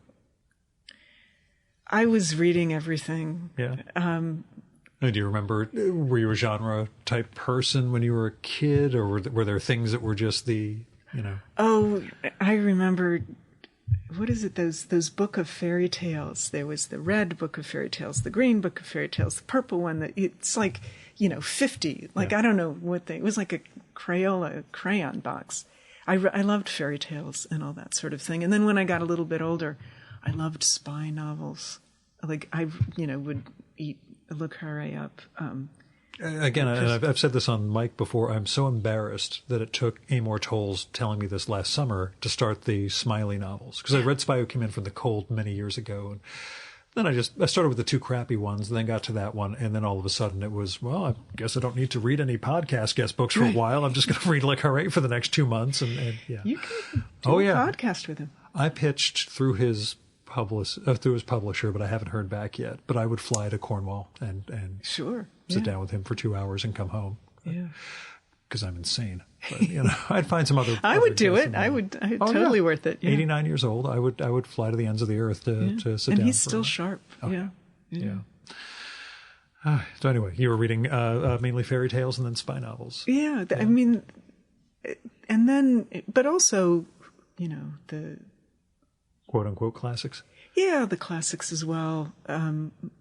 Speaker 2: I was reading everything.
Speaker 3: Yeah. Do you remember, were you a genre-type person when you were a kid, or were there things that were just Oh,
Speaker 2: I remember, what is it, those book of fairy tales. There was the red book of fairy tales, the green book of fairy tales, the purple one, it's like, 50. I don't know it was like a Crayola crayon box. I loved fairy tales and all that sort of thing. And then when I got a little bit older, I loved spy novels. I would eat Le Carré up.
Speaker 3: Again, and I've said this on mic before, I'm so embarrassed that it took Amor Towles telling me this last summer to start the Smiley novels. Because I read Spy Who Came In from the Cold many years ago. And then I started with the two crappy ones, and then got to that one. And then all of a sudden it was, well, I guess I don't need to read any podcast guest books for a while. I'm just going to read Le Carré for the next 2 months. And yeah.
Speaker 2: You can do a podcast with him.
Speaker 3: I pitched through his publisher, but I haven't heard back yet. But I would fly to Cornwall and sit down with him for 2 hours and come home.
Speaker 2: Yeah,
Speaker 3: because I'm insane. But, I'd find some other.
Speaker 2: I would do it. Totally worth it. Yeah.
Speaker 3: 89 years old. I would fly to the ends of the earth to sit down.
Speaker 2: And he's still sharp.
Speaker 3: Okay. Yeah. So anyway, you were reading mainly fairy tales and then spy novels.
Speaker 2: Yeah, I mean, and then, but also the
Speaker 3: quote unquote classics.
Speaker 2: Yeah, the classics as well.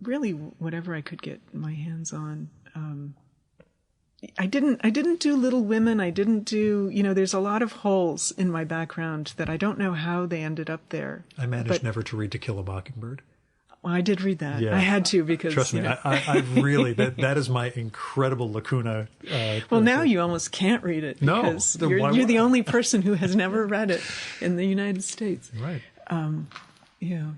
Speaker 2: Really, whatever I could get my hands on. I didn't do Little Women. I didn't do, there's a lot of holes in my background that I don't know how they ended up there.
Speaker 3: I managed never to read To Kill a Mockingbird.
Speaker 2: Well, I did read that.
Speaker 3: Yeah.
Speaker 2: I had to because...
Speaker 3: Trust me, I really, that is my incredible lacuna.
Speaker 2: Well, now you almost can't read it because you're the only person who has never read it in the United States.
Speaker 3: Right.
Speaker 2: Yeah.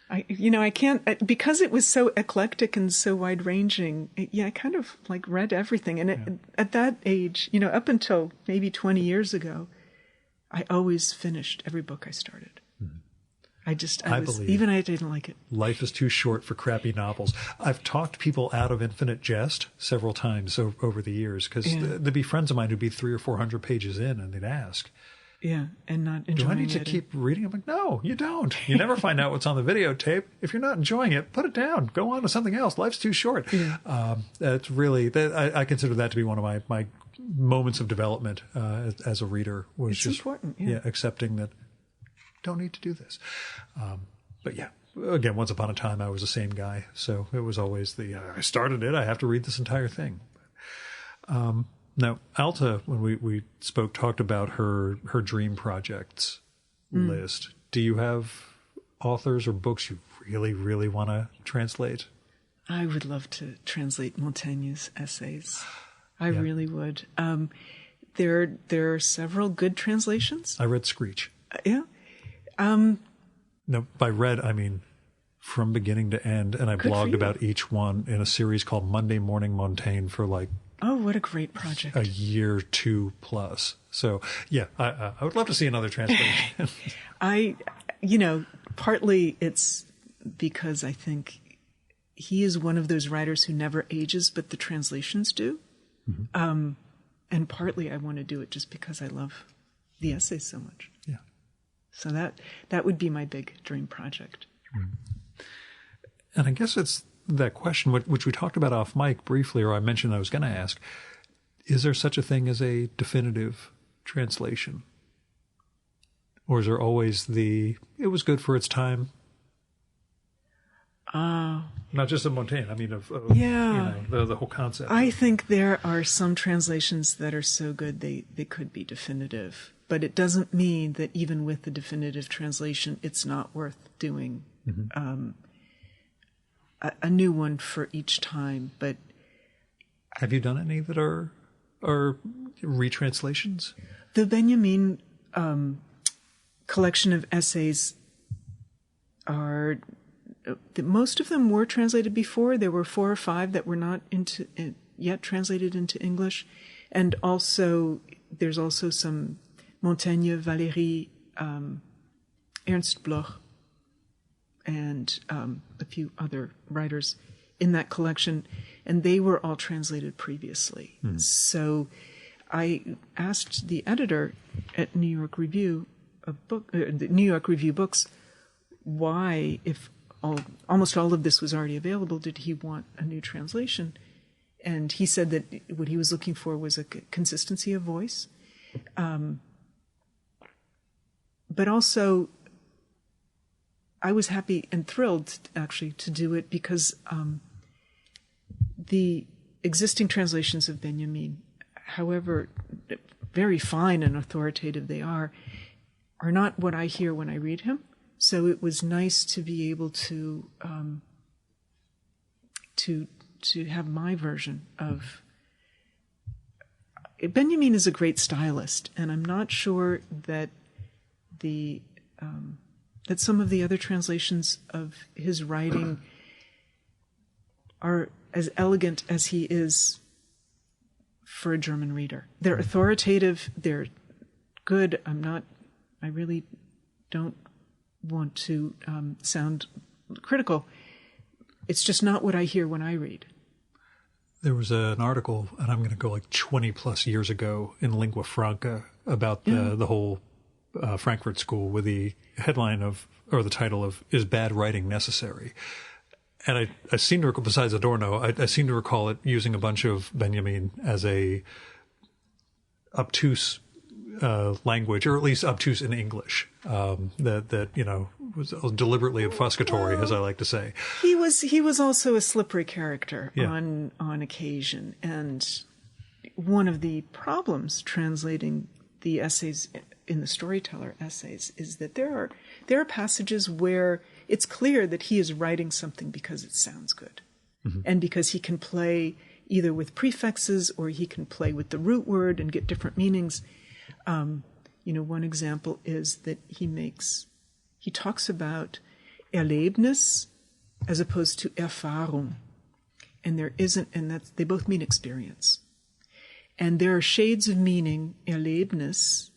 Speaker 2: I can't, because it was so eclectic and so wide-ranging, I kind of read everything. And at that age, up until maybe 20 years ago, I always finished every book I started. Mm-hmm. I didn't like it.
Speaker 3: Life is too short for crappy novels. I've talked people out of Infinite Jest several times over the years, because there'd be friends of mine who'd be 300 or 400 pages in, and they'd ask,
Speaker 2: yeah, and not enjoying it.
Speaker 3: Do I need to keep reading? I'm like, no, you don't. You never find out what's on the videotape. If you're not enjoying it, put it down. Go on to something else. Life's too short. Yeah. It's really, I consider that to be one of my moments of development as a reader.
Speaker 2: It's just important. Yeah,
Speaker 3: accepting that don't need to do this. But yeah, again, once upon a time, I was the same guy. So it was always I started it. I have to read this entire thing. Now, Alta, when we spoke, talked about her dream projects list. Do you have authors or books you really, really want to translate?
Speaker 2: I would love to translate Montaigne's essays. I really would. There are several good translations.
Speaker 3: I read Screech.
Speaker 2: Yeah.
Speaker 3: No, by read, I mean from beginning to end, and I blogged about each one in a series called Monday Morning Montaigne for
Speaker 2: oh, what a great project.
Speaker 3: A year, 2+. So, yeah, I would love to see another translation.
Speaker 2: Partly it's because I think he is one of those writers who never ages, but the translations do. Mm-hmm. And partly I want to do it just because I love the essays so much.
Speaker 3: Yeah.
Speaker 2: So that would be my big dream project.
Speaker 3: Mm-hmm. And I guess it's that question, which we talked about off mic briefly, or I mentioned I was going to ask, is there such a thing as a definitive translation? Or is there always it was good for its time? Not just of Montaigne, I mean of the whole concept.
Speaker 2: I think there are some translations that are so good they could be definitive. But it doesn't mean that even with the definitive translation, it's not worth doing. Mm-hmm. A new one for each time. But
Speaker 3: have you done any that are retranslations?
Speaker 2: The Benjamin collection of essays most of them were translated before. There were 4 or 5 that were not yet translated into English, and there's also some Montaigne, Valéry, Ernst Bloch, and a few other writers in that collection, and they were all translated previously. Mm. So I asked the editor at New York Review the New York Review Books, why, if almost all of this was already available, did he want a new translation? And he said that what he was looking for was a consistency of voice, but also I was happy and thrilled, actually, to do it because the existing translations of Benjamin, however very fine and authoritative they are not what I hear when I read him. So it was nice to be able to have my version of. Benjamin is a great stylist, and I'm not sure that that some of the other translations of his writing are as elegant as he is for a German reader. They're authoritative, they're good. I really don't want to sound critical. It's just not what I hear when I read.
Speaker 3: There was an article, and I'm going to go 20 plus years ago in Lingua Franca about the whole Frankfurt School with the headline or the title of "Is Bad Writing Necessary?" And I seem to recall, besides Adorno, I seem to recall it using a bunch of Benjamin as a obtuse language, or at least obtuse in English, that was deliberately obfuscatory, as I like to say.
Speaker 2: He was also a slippery character on occasion, and one of the problems translating the essays in the Storyteller essays is that there are passages where it's clear that he is writing something because it sounds good, and because he can play either with prefixes or he can play with the root word and get different meanings. One example is that he talks about Erlebnis as opposed to Erfahrung, and they both mean experience. And there are shades of meaning. Erlebnis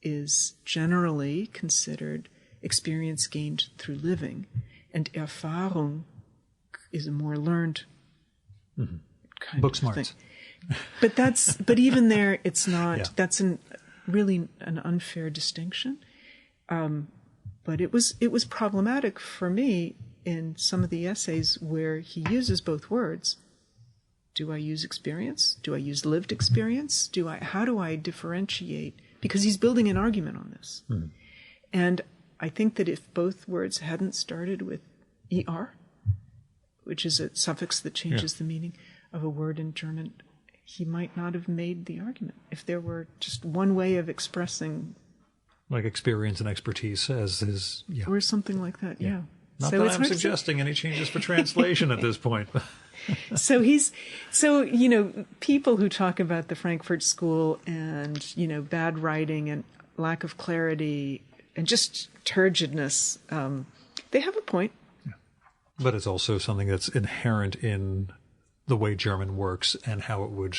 Speaker 2: is generally considered experience gained through living, and Erfahrung is a more learned kind
Speaker 3: book
Speaker 2: of
Speaker 3: smarts.
Speaker 2: Thing. But even there, it's not. Yeah. That's really an unfair distinction. But it was problematic for me in some of the essays where he uses both words. Do I use experience? Do I use lived experience? How do I differentiate? Because he's building an argument on this. And I think that if both words hadn't started with er, which is a suffix that changes the meaning of a word in German, he might not have made the argument. If there were just one way of expressing...
Speaker 3: like experience and expertise as his... Yeah.
Speaker 2: Or something like that, yeah.
Speaker 3: Not that I'm suggesting any changes for translation at this point.
Speaker 2: So people who talk about the Frankfurt School and, bad writing and lack of clarity and just turgidness, they have a point.
Speaker 3: Yeah. But it's also something that's inherent in the way German works and how it would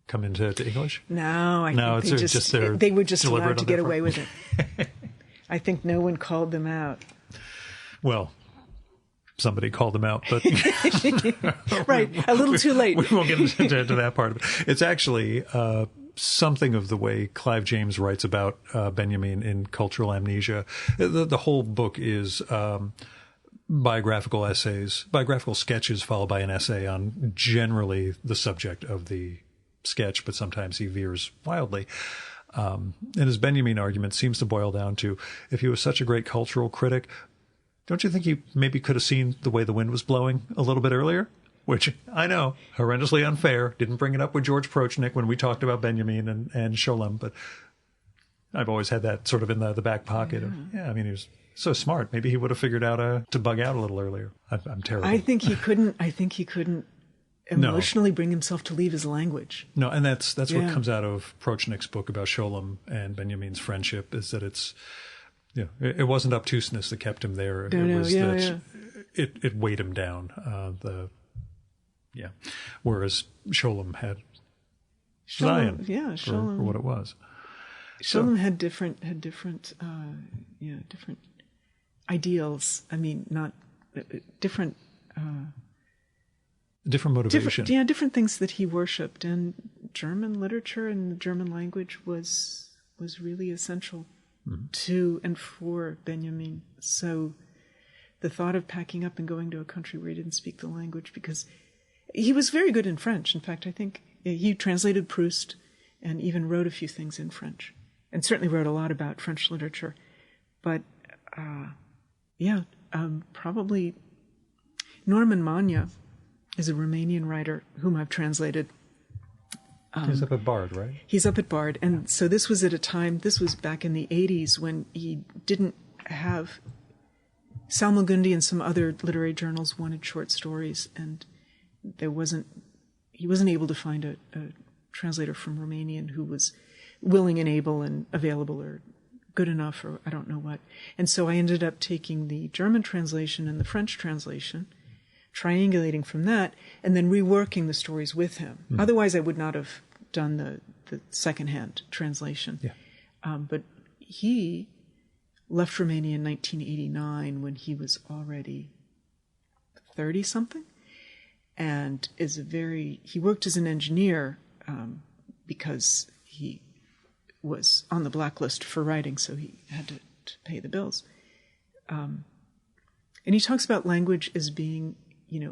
Speaker 3: come into English.
Speaker 2: No, I think they were just allowed to get away with it. I think no one called them out.
Speaker 3: Well, somebody called them out, but
Speaker 2: right, a little too late.
Speaker 3: We won't get into that part of it. It's actually something of the way Clive James writes about Benjamin in Cultural Amnesia. The whole book is biographical sketches followed by an essay on generally the subject of the sketch, but sometimes he veers wildly. And his Benjamin argument seems to boil down to, if he was such a great cultural critic, don't you think he maybe could have seen the way the wind was blowing a little bit earlier? Which, I know, horrendously unfair. Didn't bring it up with George Prochnik when we talked about Benjamin and Scholem, but I've always had that sort of in the back pocket. He was so smart. Maybe he would have figured out to bug out a little earlier. I'm terrible.
Speaker 2: I think he couldn't emotionally bring himself to leave his language.
Speaker 3: No, and that's what comes out of Prochnik's book about Scholem and Benjamin's friendship, is that it wasn't obtuseness that kept him there. It weighed him down. Whereas Scholem had Zion for what it was.
Speaker 2: Scholem had different ideals. I mean, not different.
Speaker 3: Different motivation.
Speaker 2: Different things that he worshipped, and German literature and the German language was really essential to and for Benjamin. So the thought of packing up and going to a country where he didn't speak the language, because he was very good in French. In fact, I think he translated Proust and even wrote a few things in French, and certainly wrote a lot about French literature. But probably Norman Manya is a Romanian writer whom I've translated.
Speaker 3: He's up at Bard, right?
Speaker 2: He's up at Bard. And so this was back in the 80s when he didn't have... Salmagundi and some other literary journals wanted short stories, and he wasn't able to find a translator from Romanian who was willing and able and available or good enough, or I don't know what. And so I ended up taking the German translation and the French translation, triangulating from that, and then reworking the stories with him. Otherwise, I would not have done the secondhand translation. Yeah. But he left Romania in 1989 when he was already 30-something, and he worked as an engineer because he was on the blacklist for writing, so he had to pay the bills. And he talks about language as being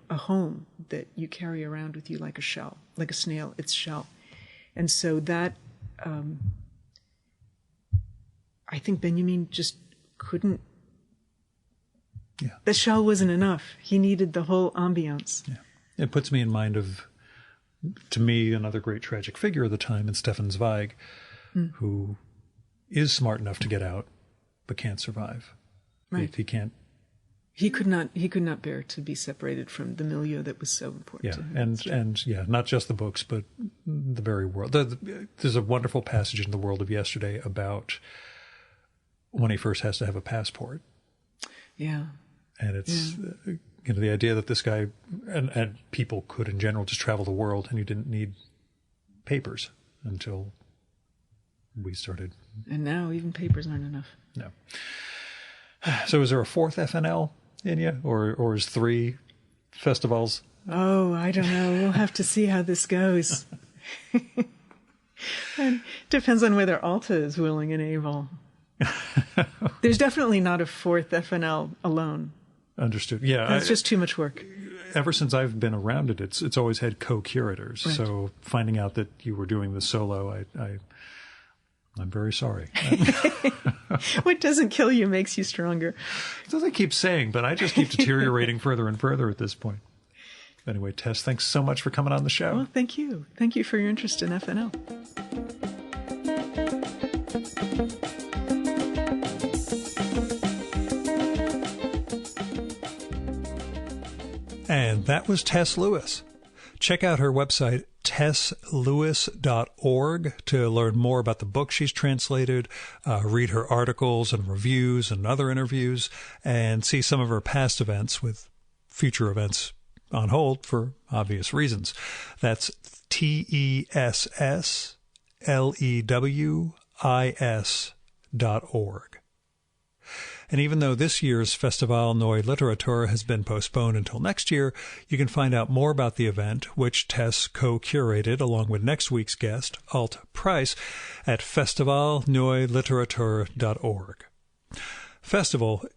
Speaker 2: a home that you carry around with you like a shell, like a snail, its shell. And so that I think Benjamin just couldn't.
Speaker 3: Yeah.
Speaker 2: The shell wasn't enough. He needed the whole ambiance.
Speaker 3: Yeah. It puts me in mind of, to me, another great tragic figure of the time in Stefan Zweig, who is smart enough to get out, but can't survive.
Speaker 2: Right.
Speaker 3: He can't.
Speaker 2: He could not bear to be separated from the milieu that was so important to him.
Speaker 3: And not just the books, but the very world. There's a wonderful passage in The World of Yesterday about when he first has to have a passport.
Speaker 2: Yeah.
Speaker 3: And it's the idea that this guy and people could in general just travel the world, and you didn't need papers until we started.
Speaker 2: And now even papers aren't enough.
Speaker 3: No. So is there a fourth FNL in you, or is 3 festivals?
Speaker 2: Oh, I don't know. We'll have to see how this goes. And depends on whether Alta is willing and able. There's definitely not a 4th FNL alone.
Speaker 3: Understood. Yeah.
Speaker 2: It's just too much work.
Speaker 3: Ever since I've been around it, it's always had co-curators. Right. So finding out that you were doing this solo, I'm very sorry.
Speaker 2: What doesn't kill you makes you stronger.
Speaker 3: That's what I keep saying, but I just keep deteriorating further and further at this point. Anyway, Tess, thanks so much for coming on the show.
Speaker 2: Well, thank you. Thank you for your interest in FNL.
Speaker 1: And that was Tess Lewis. Check out her website, tesslewis.org, to learn more about the book she's translated, read her articles and reviews and other interviews, and see some of her past events with future events on hold for obvious reasons. That's tesslewis.org. And even though this year's Festival Neue Literatur has been postponed until next year, you can find out more about the event, which Tess co-curated along with next week's guest, Alt Price, at festivalneuliteratur.org. Festival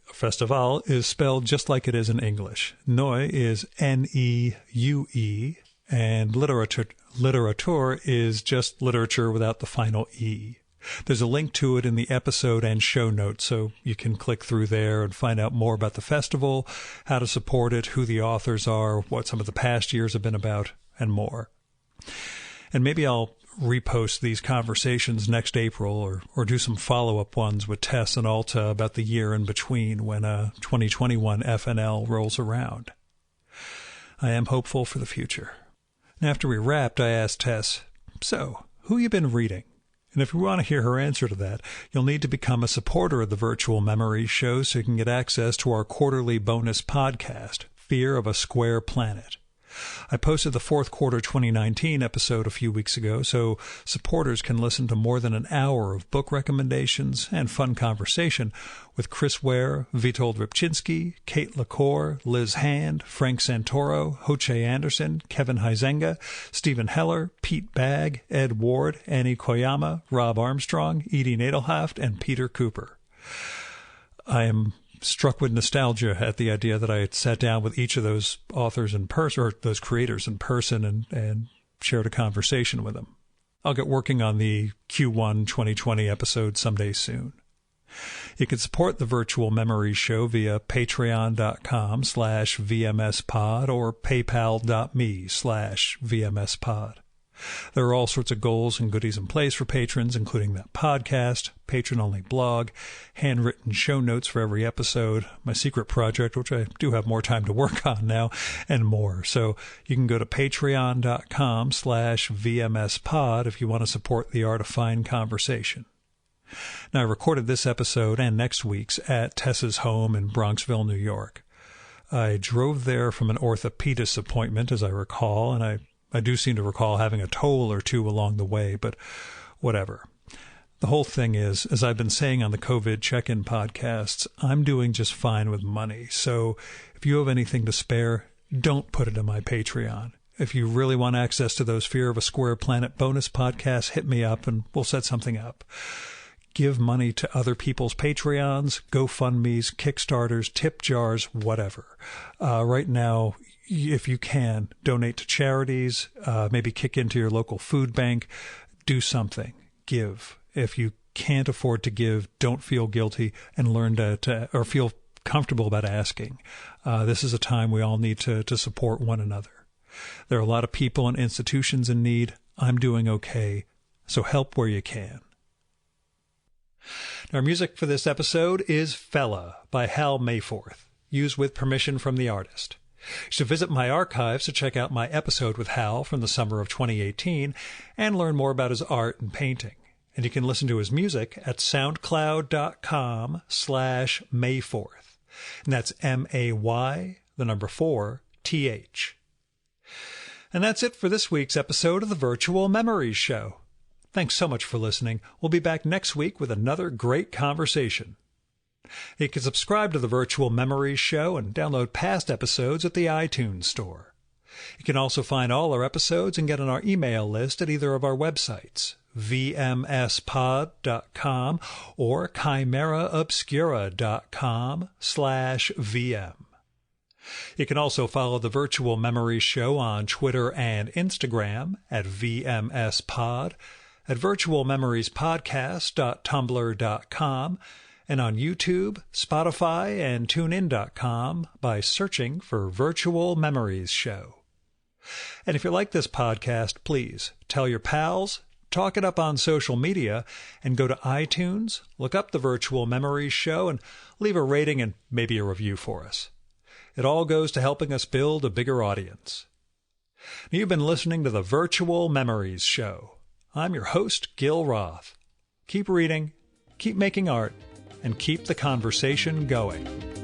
Speaker 1: is spelled just like it is in English. Neu is N-E-U-E, and literatur is just literature without the final E. There's a link to it in the episode and show notes, so you can click through there and find out more about the festival, how to support it, who the authors are, what some of the past years have been about, and more. And maybe I'll repost these conversations next April or do some follow-up ones with Tess and Alta about the year in between when 2021 FNL rolls around. I am hopeful for the future. And after we wrapped, I asked Tess, so, who you been reading? And if you want to hear her answer to that, you'll need to become a supporter of the Virtual Memories Show so you can get access to our quarterly bonus podcast, Fear of a Square Planet. I posted the fourth quarter 2019 episode a few weeks ago, so supporters can listen to more than an hour of book recommendations and fun conversation with Chris Ware, Witold Rybczynski, Kate LaCour, Liz Hand, Frank Santoro, Hoche Anderson, Kevin Huizenga, Stephen Heller, Pete Bagg, Ed Ward, Annie Koyama, Rob Armstrong, Edie Nadelhaft, and Peter Cooper. I am struck with nostalgia at the idea that I had sat down with each of those authors in person, or those creators in person, and shared a conversation with them. I'll get working on the Q1 2020 episode someday soon. You can support the Virtual Memories Show via patreon.com/VMSpod or paypal.me/VMSpod. There are all sorts of goals and goodies in place for patrons, including that podcast, patron-only blog, handwritten show notes for every episode, my secret project, which I do have more time to work on now, and more. So you can go to patreon.com/VMSpod if you want to support the art of fine conversation. Now, I recorded this episode and next week's at Tess's home in Bronxville, New York. I drove there from an orthopedist appointment, as I recall, and I do seem to recall having a toll or two along the way, but whatever. The whole thing is, as I've been saying on the COVID check-in podcasts, I'm doing just fine with money. So if you have anything to spare, don't put it in my Patreon. If you really want access to those Fear of a Square Planet bonus podcasts, hit me up and we'll set something up. Give money to other people's Patreons, GoFundMes, Kickstarters, tip jars, whatever. Right now, if you can, donate to charities, maybe kick into your local food bank, do something, give. If you can't afford to give, don't feel guilty, and learn to or feel comfortable about asking. This is a time we all need to support one another. There are a lot of people and institutions in need. I'm doing okay, so help where you can. Our music for this episode is Fella by Hal Mayforth, used with permission from the artist. You should visit my archives to check out my episode with Hal from the summer of 2018 and learn more about his art and painting. And you can listen to his music at soundcloud.com/Mayforth. And that's MAY4TH. And that's it for this week's episode of the Virtual Memories Show. Thanks so much for listening. We'll be back next week with another great conversation. You can subscribe to the Virtual Memories Show and download past episodes at the iTunes Store. You can also find all our episodes and get on our email list at either of our websites, vmspod.com or chimeraobscura.com/VM. You can also follow the Virtual Memories Show on Twitter and Instagram at vmspod, at virtualmemoriespodcast.tumblr.com, and on YouTube, Spotify, and TuneIn.com by searching for Virtual Memories Show. And if you like this podcast, please tell your pals, talk it up on social media, and go to iTunes, look up the Virtual Memories Show, and leave a rating and maybe a review for us. It all goes to helping us build a bigger audience. You've been listening to the Virtual Memories Show. I'm your host, Gil Roth. Keep reading, keep making art, and keep the conversation going.